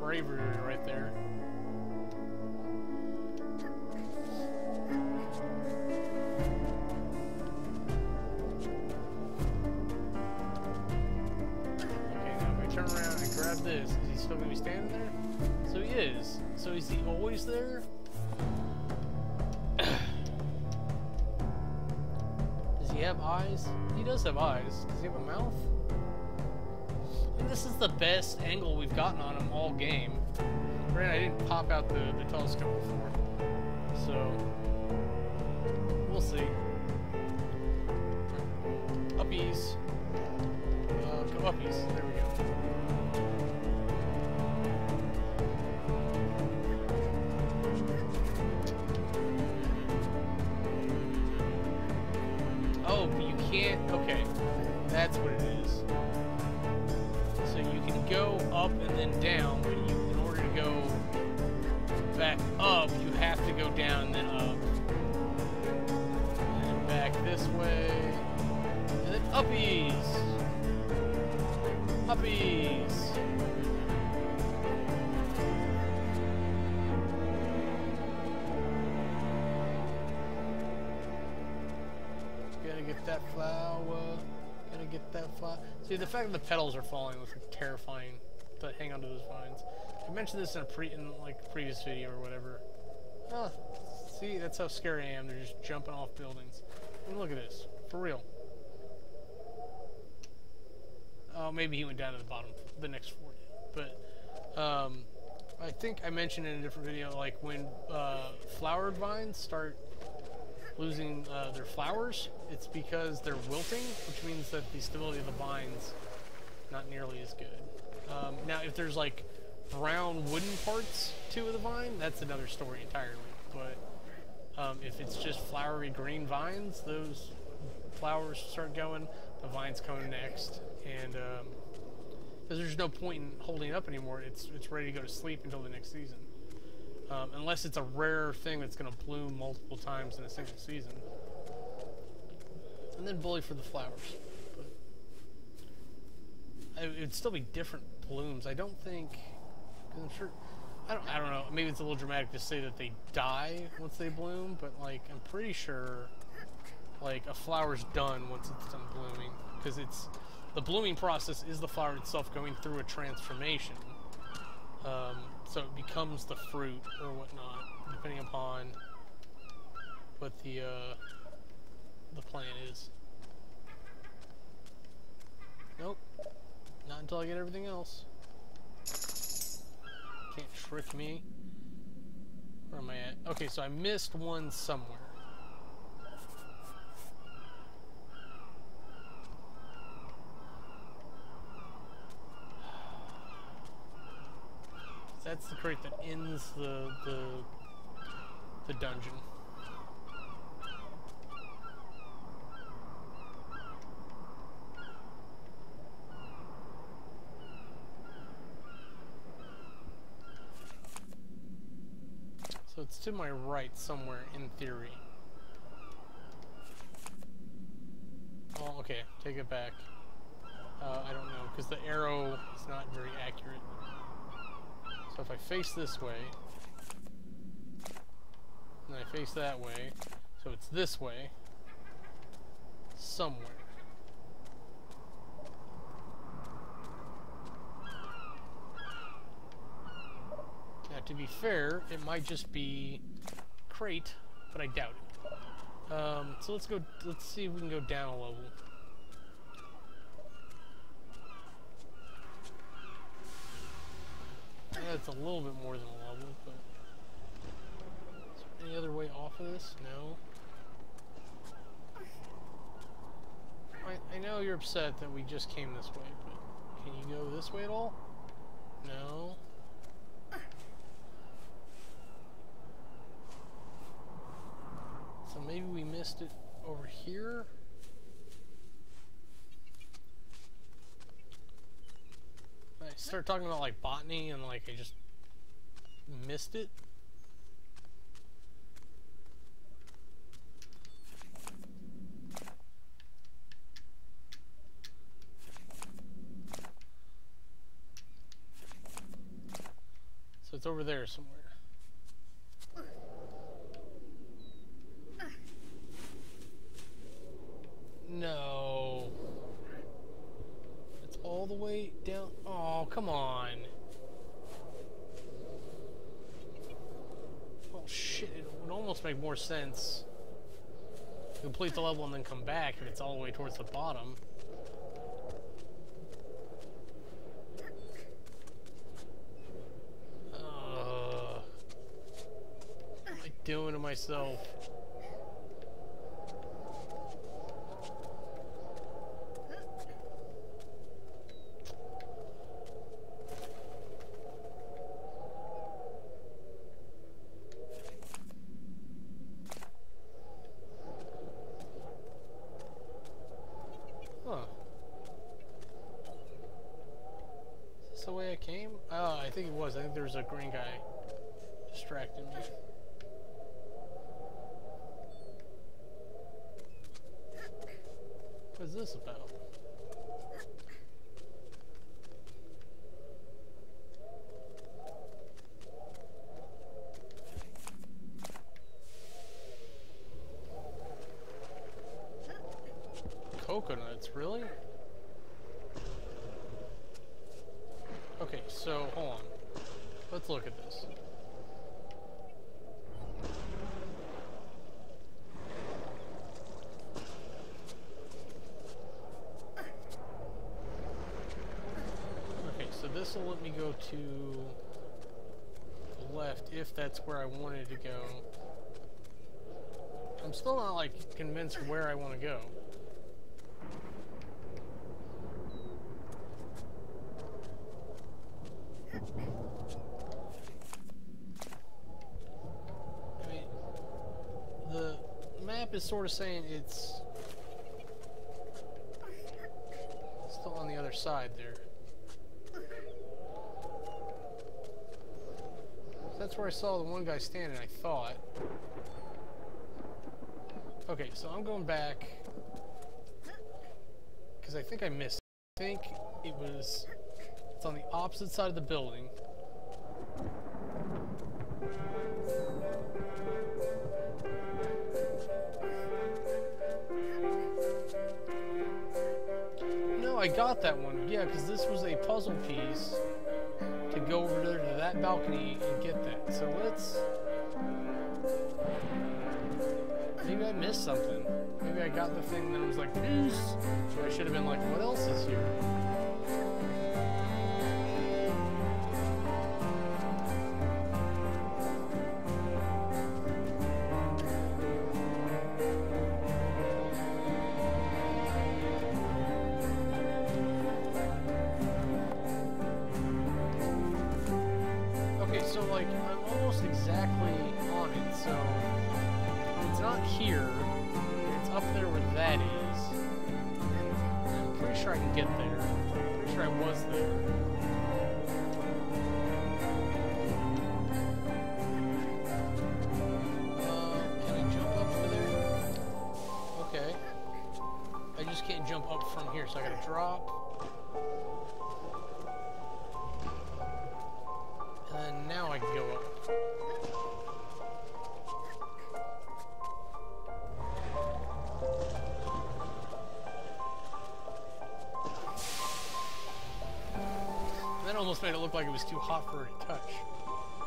bravery right there. Okay, now if I turn around and grab this, is he still gonna be standing there? So he is. So is he always there? Does he have eyes? He does have eyes. Does he have a mouth? And this is the best angle we've gotten on him all game. Granted, I didn't pop out the telescope before. So, we'll see. Uppies. Go uppies. There we go. Okay, that's what it is. So you can go up and then down, but in order to go back up, you have to go down and then up. And then back this way. And then uppies! Uppies! Get that flower, gotta get that flower. See, the fact that the petals are falling looks terrifying, but hang on to those vines. I mentioned this in a previous video or whatever. Oh, see, that's how scary I am. They're just jumping off buildings. And look at this, for real. Oh, maybe he went down to the bottom, the next floor. But I think I mentioned in a different video, like when flowered vines start losing their flowers, it's because they're wilting, which means that the stability of the vines not nearly as good. Now, if there's like brown wooden parts to the vine, that's another story entirely. But if it's just flowery green vines, those flowers start going, the vines come next, and because there's no point in holding it up anymore, it's ready to go to sleep until the next season. Unless it's a rare thing that's going to bloom multiple times in a single season. And then bully for the flowers. But it'd still be different blooms. I don't think... Cause I'm sure... I don't know. Maybe it's a little dramatic to say that they die once they bloom, but like I'm pretty sure like a flower's done once it's done blooming. Because it's... The blooming process is the flower itself going through a transformation. So it becomes the fruit or whatnot, depending upon what the plant is. Nope, not until I get everything else. Can't trick me. Where am I at? Okay, so I missed one somewhere. That's the crate that ends the dungeon. So it's to my right somewhere in theory. Oh, okay. okay, take it back. I don't know, because the arrow is not very accurate. So if I face this way, and I face that way, so it's this way, somewhere. Now, to be fair, it might just be crate, but I doubt it. So let's go. Let's see if we can go down a level. Yeah, it's a little bit more than a level, but is there any other way off of this? No. I know you're upset that we just came this way, but can you go this way at all? No. So maybe we missed it over here? I start talking about like botany and like I just missed it. So it's over there somewhere. No. It's all the way down. Oh, come on. Oh shit, it would almost make more sense to complete the level and then come back if it's all the way towards the bottom. What am I doing to myself? The way I came? Oh, I think it was. I think there was a green guy distracting me. What is this about? Coconuts, really? Okay, so hold on. Let's look at this. Okay, so this will let me go to the left if that's where I wanted to go. I'm still not like convinced where I want to go. Is sort of saying it's still on the other side there. That's where I saw the one guy standing, I thought. Okay, so I'm going back because I think I missed. I think it's on the opposite side of the building. I got that one, yeah, because this was a puzzle piece to go over there to that balcony and get that. So maybe I missed something. Maybe I got the thing that was like, peace. So I should have been like, what else is here? So like, I'm almost exactly on it, so it's not here, it's up there where that is. I'm pretty sure I can get there. I'm pretty sure I was there. Can I jump up over there? Okay. I just can't jump up from here, so I gotta drop. And then now I can go up. That almost made it look like it was too hot for her to touch.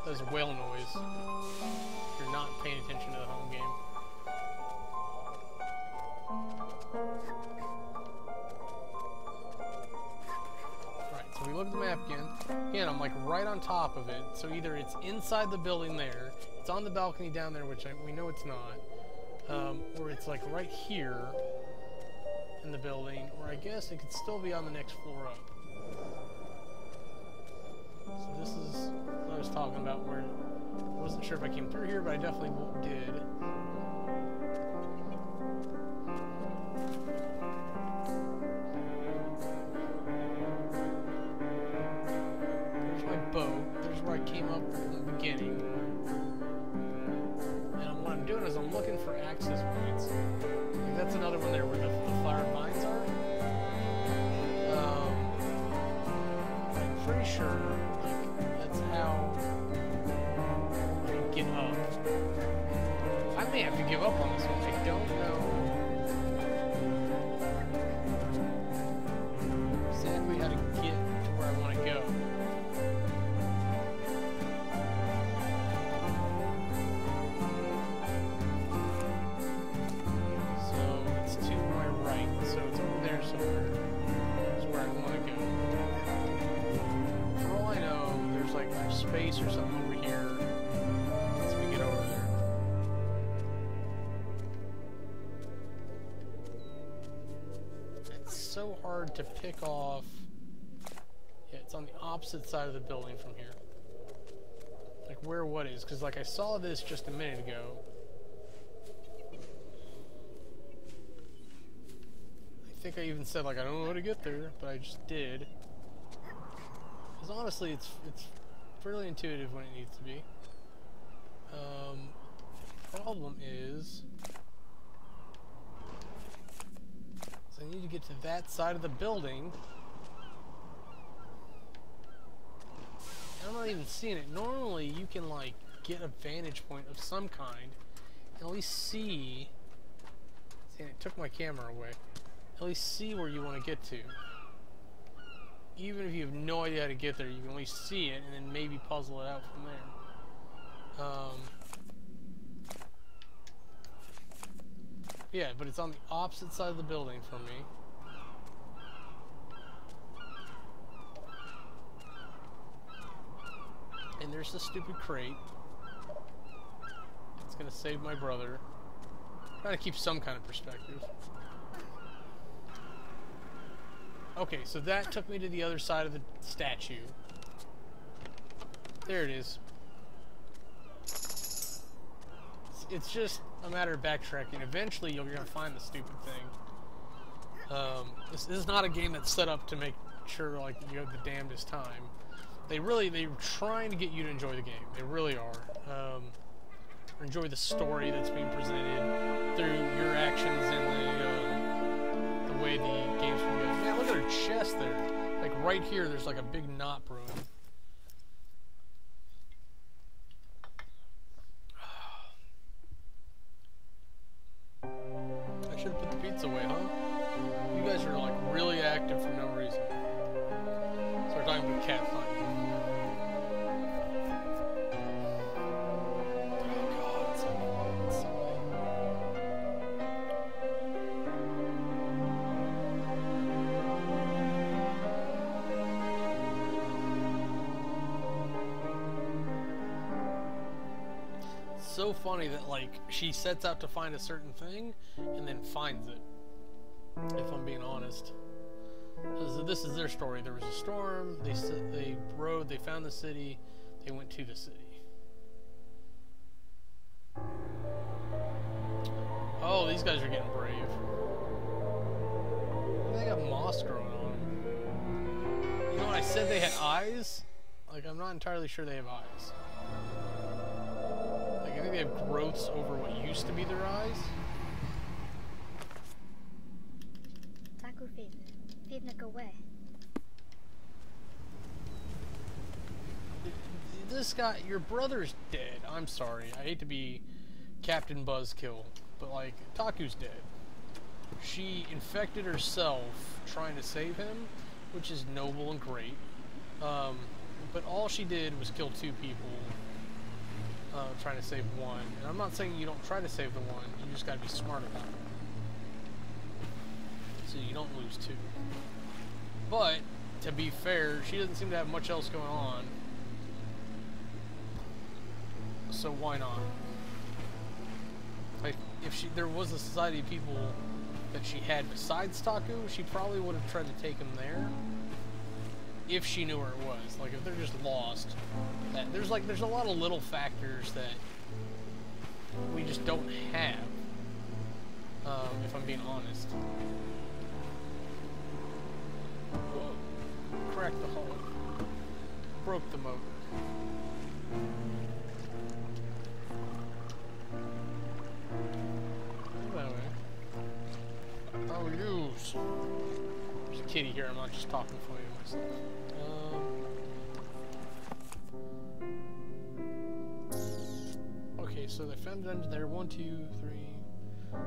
That was a whale noise. If you're not paying attention to the home game. Alright, so we look at the map again. Again, I'm like right on top of it. So either it's inside the building there, it's on the balcony down there, which we know it's not, or it's like right here in the building, or I guess it could still be on the next floor up. So this is what I was talking about, where I wasn't sure if I came through here, but I definitely did. There's my boat. There's where I came up in the beginning. And what I'm doing is I'm looking for access points. Like that's another one there where the flower vines are. I'm pretty sure that's how I get up. I may have to give up on this one. I don't know exactly how to get to where I want to go. So it's to my right. So it's over there somewhere. That's where I want to go. For all I know, there's like space or something over here once we get over there. It's so hard to pick off. Yeah, it's on the opposite side of the building from here. Like where what is? Because like I saw this just a minute ago. I think I even said like I don't know how to get there, but I just did. Because honestly, it's fairly intuitive when it needs to be. Problem is I need to get to that side of the building. I'm not even seeing it. Normally, you can like get a vantage point of some kind, and at least see. See, it took my camera away. At least see where you want to get to. Even if you have no idea how to get there, you can at least see it and then maybe puzzle it out from there. Yeah, but it's on the opposite side of the building from me. And there's the stupid crate. It's gonna save my brother. Trying to keep some kind of perspective. Okay, so that took me to the other side of the statue. There it is. It's just a matter of backtracking. Eventually, you're going to find the stupid thing. This is not a game that's set up to make sure like you have the damnedest time. They're trying to get you to enjoy the game. They really are. Or enjoy the story that's being presented through your actions and the way the game's been going. Man, look at her chest there. Like right here, there's like a big knot brewing. I should have put the pizza away, huh? You guys are like really active for no reason. So we're talking about cat fun. So funny that like she sets out to find a certain thing and then finds it, if I'm being honest. This is their story. There was a storm, they rode, they found the city, they went to the city. Oh, these guys are getting brave. They got moss growing on them. You know when I said they had eyes? Like, I'm not entirely sure they have eyes. I think they have growths over what used to be their eyes. Taku Fivna go where? This guy, your brother's dead. I'm sorry. I hate to be Captain Buzzkill, but like, Taku's dead. She infected herself trying to save him, which is noble and great. But all she did was kill 2 people, trying to save one. And I'm not saying you don't try to save the one, you just gotta be smart about it. So you don't lose 2. But, to be fair, she doesn't seem to have much else going on. So why not? Like, if there was a society of people that she had besides Taku, she probably would have tried to take him there. If she knew where it was. Like, if they're just lost. There's a lot of little factors that we just don't have. If I'm being honest. Whoa. Cracked the hull. Broke the motor. How are you? There's a kitty here, I'm not just talking for you myself. Okay, so they found a dungeon there. 1, 2, 3.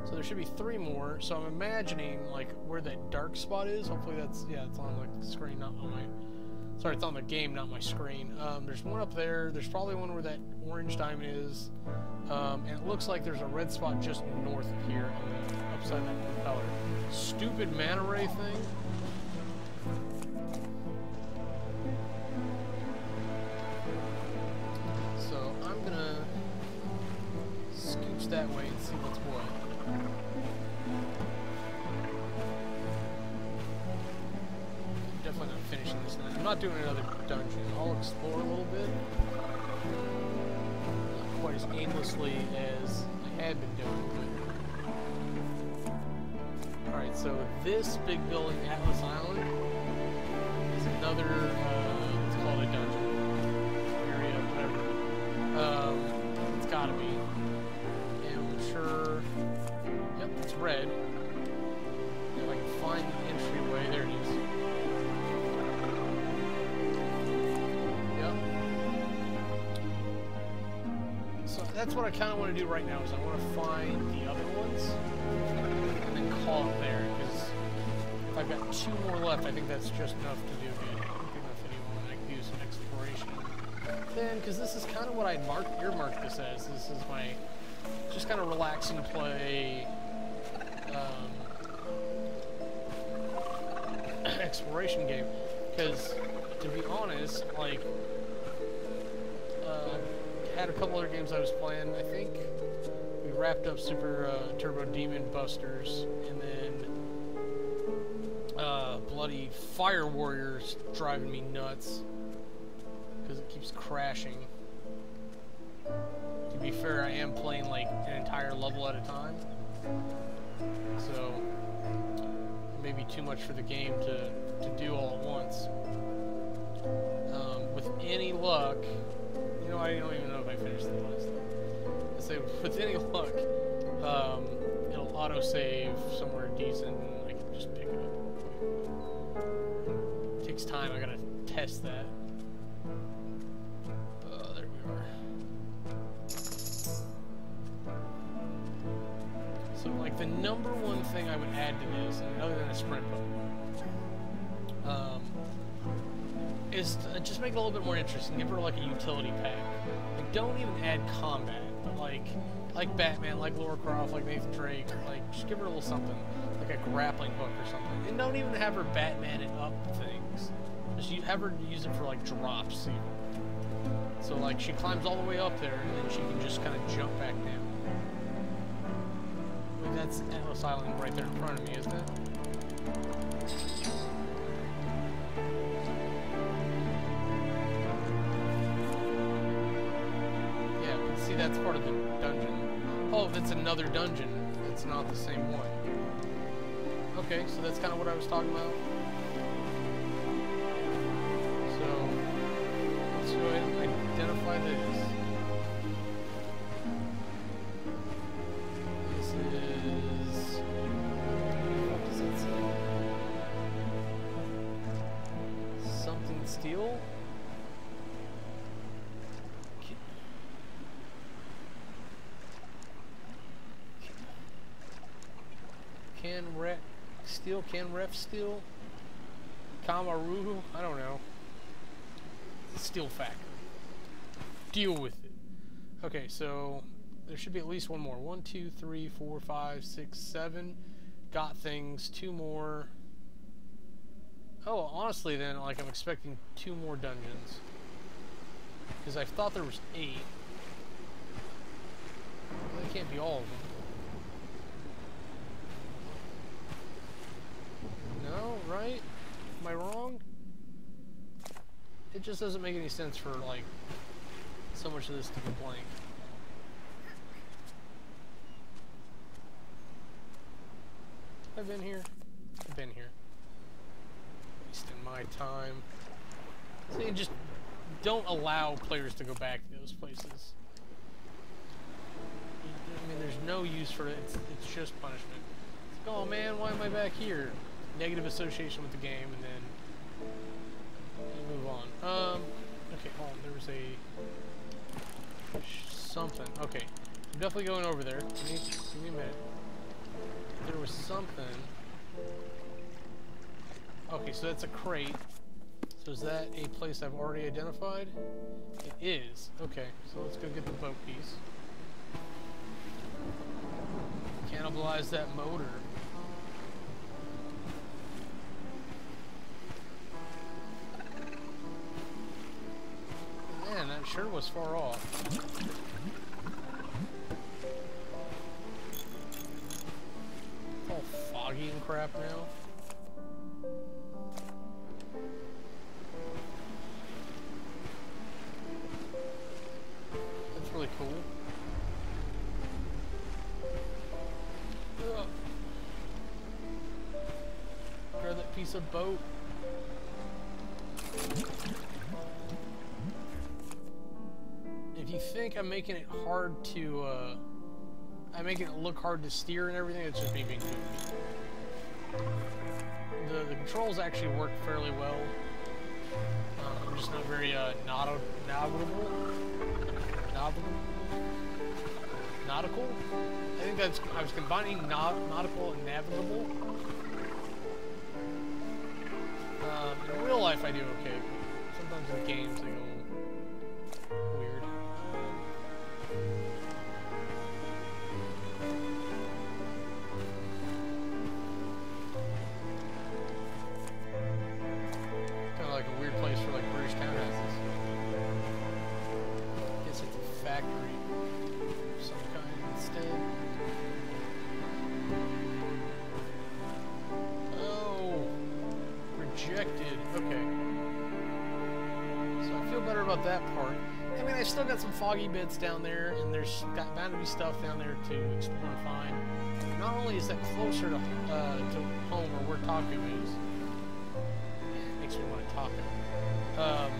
So there should be 3 more. So I'm imagining like where that dark spot is. Hopefully that's, yeah, it's on like the screen, not on my, sorry, it's on the game, not my screen. There's one up there. There's probably one where that orange diamond is. And it looks like there's a red spot just north of here on the upside of that propeller. Stupid manta ray thing. So I'm gonna scooch that way and see what's what. I'm definitely not finishing this night. I'm not doing another dungeon. I'll explore a little bit. Quite as aimlessly as I had been doing. Alright, so this big building, Atlas Island, is another, let's call it a dungeon area, whatever. It's gotta be. And I'm sure, yep, it's red. If I can find the entryway, there it is. That's what I kind of want to do right now, is I want to find the other ones and then call it there, because if I've got 2 more left, I think that's just enough to do good enough anyone. I can do some exploration. Then, because this is kind of what I'd earmarked this as. This is my just kind of relaxing play exploration game. Because, to be honest, like, had a couple other games I was playing. I think we wrapped up Super Turbo Demon Busters, and then bloody Fire Warriors driving me nuts because it keeps crashing. To be fair, I am playing like an entire level at a time, so it may be too much for the game to do all at once. With any luck, you know, I don't even know if I finished the last thing. I say, with any luck, it'll autosave somewhere decent, and I can just pick it up real quick. It takes time, I gotta test that. There we are. So, like, the number one thing I would add to this, other than a sprint button, is to just make it a little bit more interesting. Give her like a utility pack. Like, don't even add combat, but like Batman, like Lara Croft, like Nathan Drake, like just give her a little something, like a grappling hook or something. And don't even have her Batman it up things. Just have her use it for like drops. So like she climbs all the way up there, and then she can just kind of jump back down. I mean, that's Atlas Island right there in front of me, isn't it? See, that's part of the dungeon. Oh, that's another dungeon. It's not the same one. Okay, so that's kind of what I was talking about. So, let's go ahead and identify this. This is... what does that say? steel? Can ref steel? Can ref steel? Kamurai? I don't know. Steel factory. Deal with it. Okay, so there should be at least one more. 1, 2, 3, 4, 5, 6, 7. Got things. 2 more. Oh, honestly, then, like, I'm expecting 2 more dungeons. Because I thought there was 8. Well, they can't be all of them. No, right? Am I wrong? It just doesn't make any sense for, like, so much of this to be blank. I've been here. I've been here. Wasting my time. See, just don't allow players to go back to those places. I mean, there's no use for it. It's just punishment. It's like, oh man, why am I back here? Negative association with the game, and then you move on. Okay, hold on. There was a something. Okay, I'm definitely going over there. Give me a minute. There was something. Okay, so that's a crate. So is that a place I've already identified? It is. Okay, so let's go get the boat piece. Cannibalize that motor. Man, that sure was far off. It's all foggy and crap now. That's really cool. Ugh. Grab that piece of boat. If you think I'm making it hard to, I'm making it look hard to steer and everything, it's just me being goofy. The controls actually work fairly well. I'm just not very, nautical? I think that's, I was combining nautical and navigable. In real life I do okay. Sometimes in games they go weird. Kind of like a weird place for like British townhouses. Guess it's a factory of some kind instead. Oh, rejected. Okay. So I feel better about that part. I mean, I still got some foggy bits down there, and there's bound to be stuff down there to explore and find. Not only is that closer to home or where Taco is, it makes me want to taco. I'm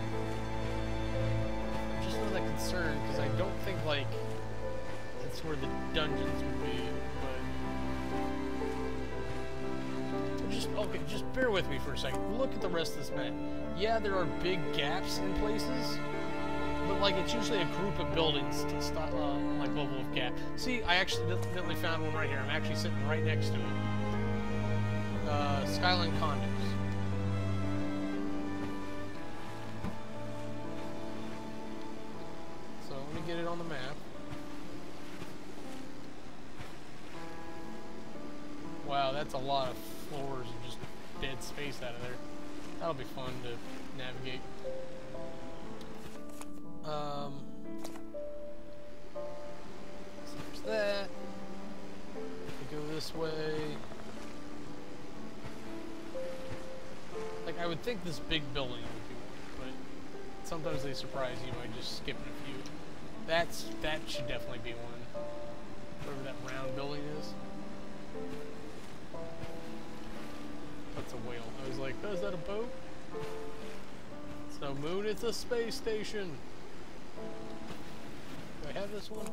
just not that concerned because I don't think like that's where the dungeons would be. But just okay, just bear with me for a second. Look at the rest of this map. Yeah, there are big gaps in places. But like it's usually a group of buildings to stop, like level of gap. See, I actually definitely found one right here. I'm actually sitting right next to it. Skyline condos. So let me get it on the map. Wow, that's a lot of floors and just dead space out of there. That'll be fun to navigate. So there's that. We go this way. Like, I would think this big building would be one, but sometimes they surprise you by just skipping a few. That should definitely be one. Whatever that round building is. That's a whale. I was like, oh, is that a boat? It's no moon, it's a space station. Do I have this one?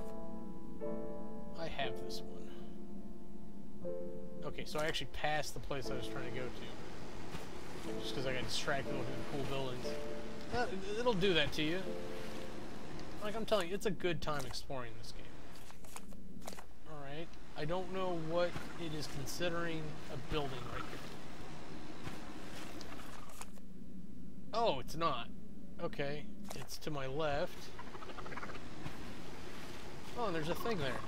I have this one. Okay, so I actually passed the place I was trying to go to. Just because I got distracted looking at the cool buildings. It'll do that to you. Like I'm telling you, it's a good time exploring this game. Alright. I don't know what it is considering a building right here. Oh, it's not. Okay. It's to my left. Oh, and there's a thing there.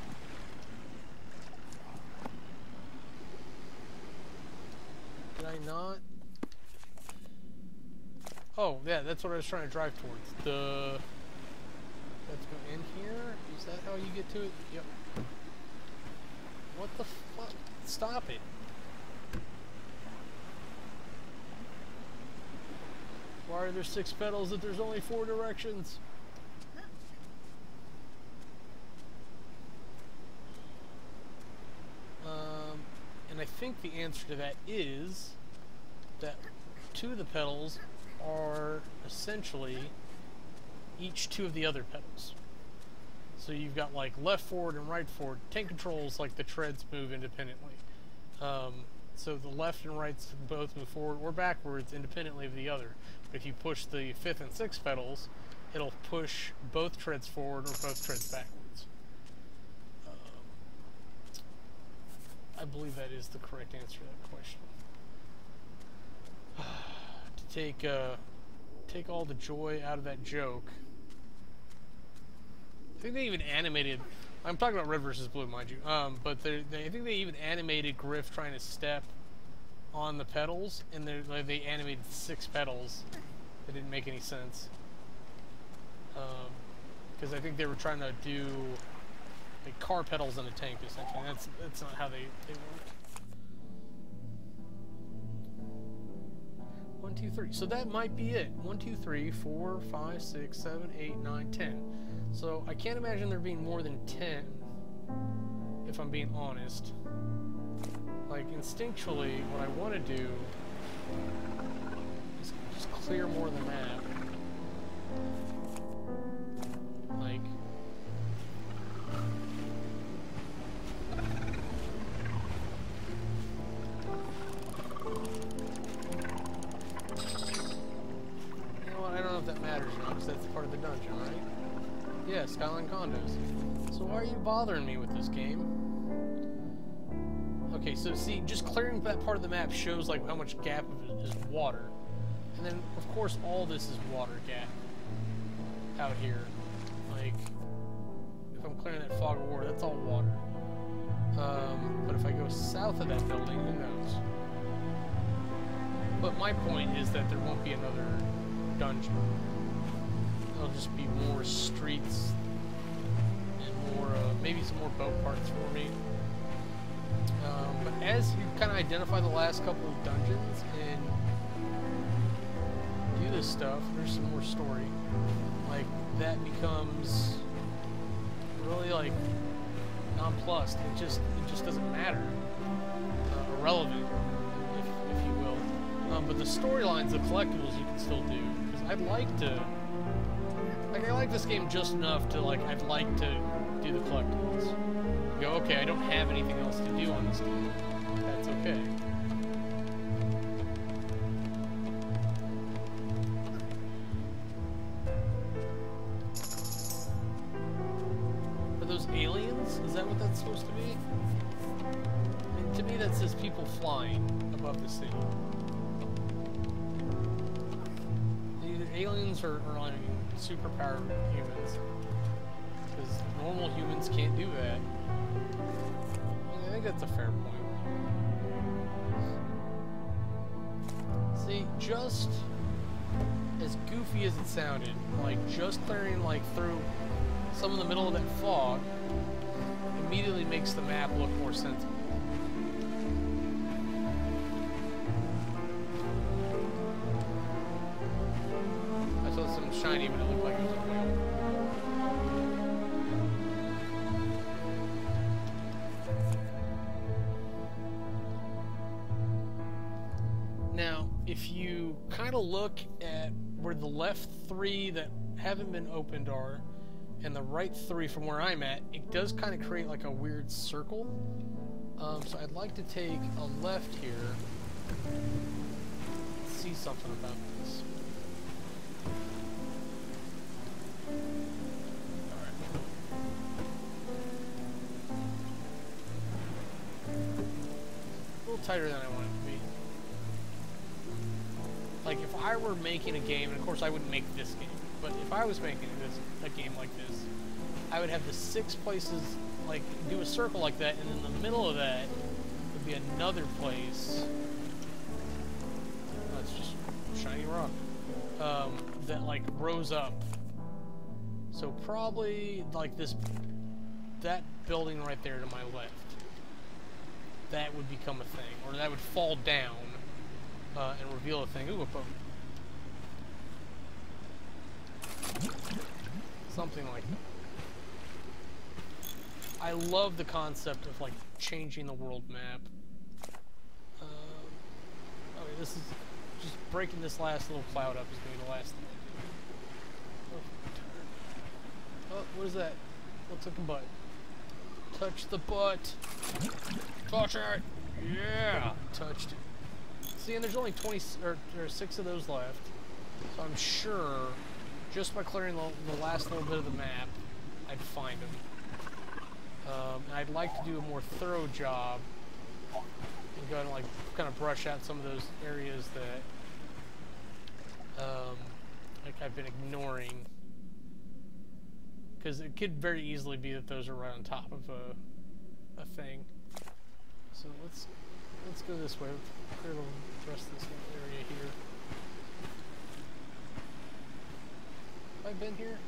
Did I not? Oh, yeah, that's what I was trying to drive towards. Let's go in here. Is that how you get to it? Yep. What the fuck? Stop it. Why are there 6 pedals if there's only 4 directions? And I think the answer to that is that 2 of the pedals are essentially each 2 of the other pedals. So you've got like left forward and right forward. Tank controls like the treads move independently. So the left and rights both move forward or backwards independently of the other. But if you push the 5th and 6th pedals, it'll push both treads forward or both treads backwards. I believe that is the correct answer to that question. To take all the joy out of that joke. I think they even animated. I'm talking about Red vs. Blue, mind you. But I think they even animated Griff trying to step on the pedals, and they animated 6 pedals. That didn't make any sense. Because I think they were trying to do like car pedals in a tank, essentially. That's not how they work. 1, 2, 3. So that might be it. 1, 2, 3, 4, 5, 6, 7, 8, 9, 10. So I can't imagine there being more than 10, if I'm being honest. Like, instinctually, what I want to do is just clear more of the map. Like... You know what, I don't know if that matters or not, because that's part of the dungeon, right? Yeah, Skyline Condos. So why are you bothering me with this game? Okay, so see, just clearing that part of the map shows like how much gap is water. And then, of course, all this is water gap out here. Like, if I'm clearing that fog of war, that's all water. But if I go south of that building, who knows? But my point is that there won't be another dungeon. There'll just be more streets and more, maybe some more boat parts for me. But as you kind of identify the last couple of dungeons and do this stuff, there's some more story. Like, that becomes really, like, nonplussed. It just doesn't matter. Irrelevant, if you will. But the storylines, the collectibles, you can still do. Because I'd like to... Like, I like this game just enough to, like, I'd like to do the collectibles. Go, okay, I don't have anything else to do on this game. That's okay. Are those aliens? Is that what that's supposed to be? I mean, to me that says people flying above the city. Either aliens or like superpowered humans. Because normal humans can't do that. I think that's a fair point. See, just as goofy as it sounded, like just clearing like through some of the middle of that fog immediately makes the map look more sensible. I saw something shiny, but it looked like it was a whale. Now, if you kind of look at where the left 3 that haven't been opened are, and the right 3 from where I'm at, it does kind of create like a weird circle. So I'd like to take a left here, see something about this. tighter than I want it to be. Like, if I were making a game, and of course I wouldn't make this game, but if I was making a game like this, I would have the 6 places, like, do a circle like that, and in the middle of that would be another place. Oh, it's just shiny rock. That, like, rose up. So probably, like, that building right there to my left. That would become a thing, or that would fall down and reveal a thing. Ooh, a boat. Something like that. I love the concept of, like, changing the world map. Okay, this is just breaking this last little cloud up is going to be the last thing I do. Oh, what is that? Looks like a butt. Touch the butt. Touch it. Yeah, touched it. See, and there's only 20 or 6 of those left, so I'm sure just by clearing the last little bit of the map, I'd find them. And I'd like to do a more thorough job and go and, like, kind of brush out some of those areas that like I've been ignoring, because it could very easily be that those are right on top of a thing. So let's go this way. Clear the rest of this little area here. Have I been here?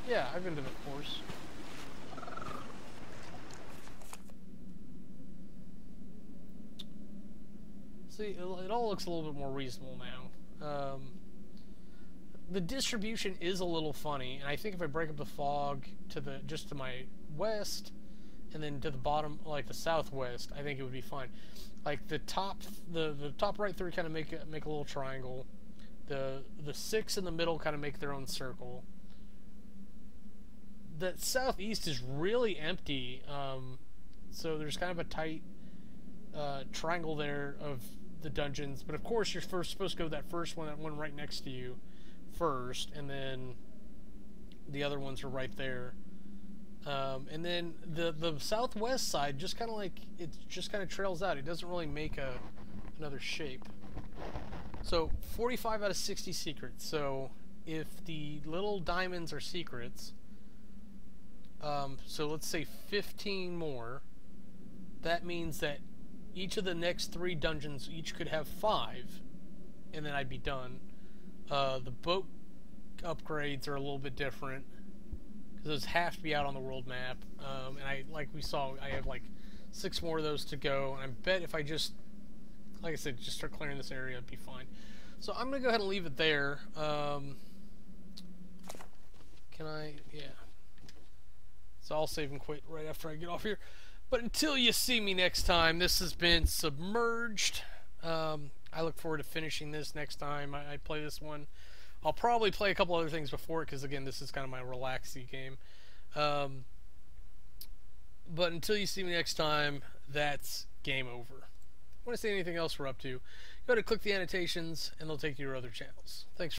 Yeah, I've been to the course. See, it all looks a little bit more reasonable now. The distribution is a little funny, and I think if I break up the fog to just to my west, and then to the bottom, like the southwest, I think it would be fine. Like the top right 3 kind of make a little triangle. The 6 in the middle kind of make their own circle. The southeast is really empty, so there's kind of a tight triangle there of the dungeons. But of course, you're supposed to go that first one, that one right next to you, first, and then the other ones are right there. And then the southwest side just kind of like, it just kind of trails out. It doesn't really make another shape. So 45 out of 60 secrets. So if the little diamonds are secrets, so let's say 15 more, that means that each of the next 3 dungeons each could have 5, and then I'd be done. The boat upgrades are a little bit different, because those have to be out on the world map, and like we saw, I have like 6 more of those to go, and I bet if I just, like I said, just start clearing this area, it'd be fine. So I'm going to go ahead and leave it there. Can I? Yeah. So I'll save and quit right after I get off here. But until you see me next time, this has been Submerged. I look forward to finishing this next time I play this one. I'll probably play a couple other things before it, because again, this is kind of my relaxy game. But until you see me next time, that's game over. Want to see anything else we're up to, go to click the annotations and they'll take you to your other channels. Thanks.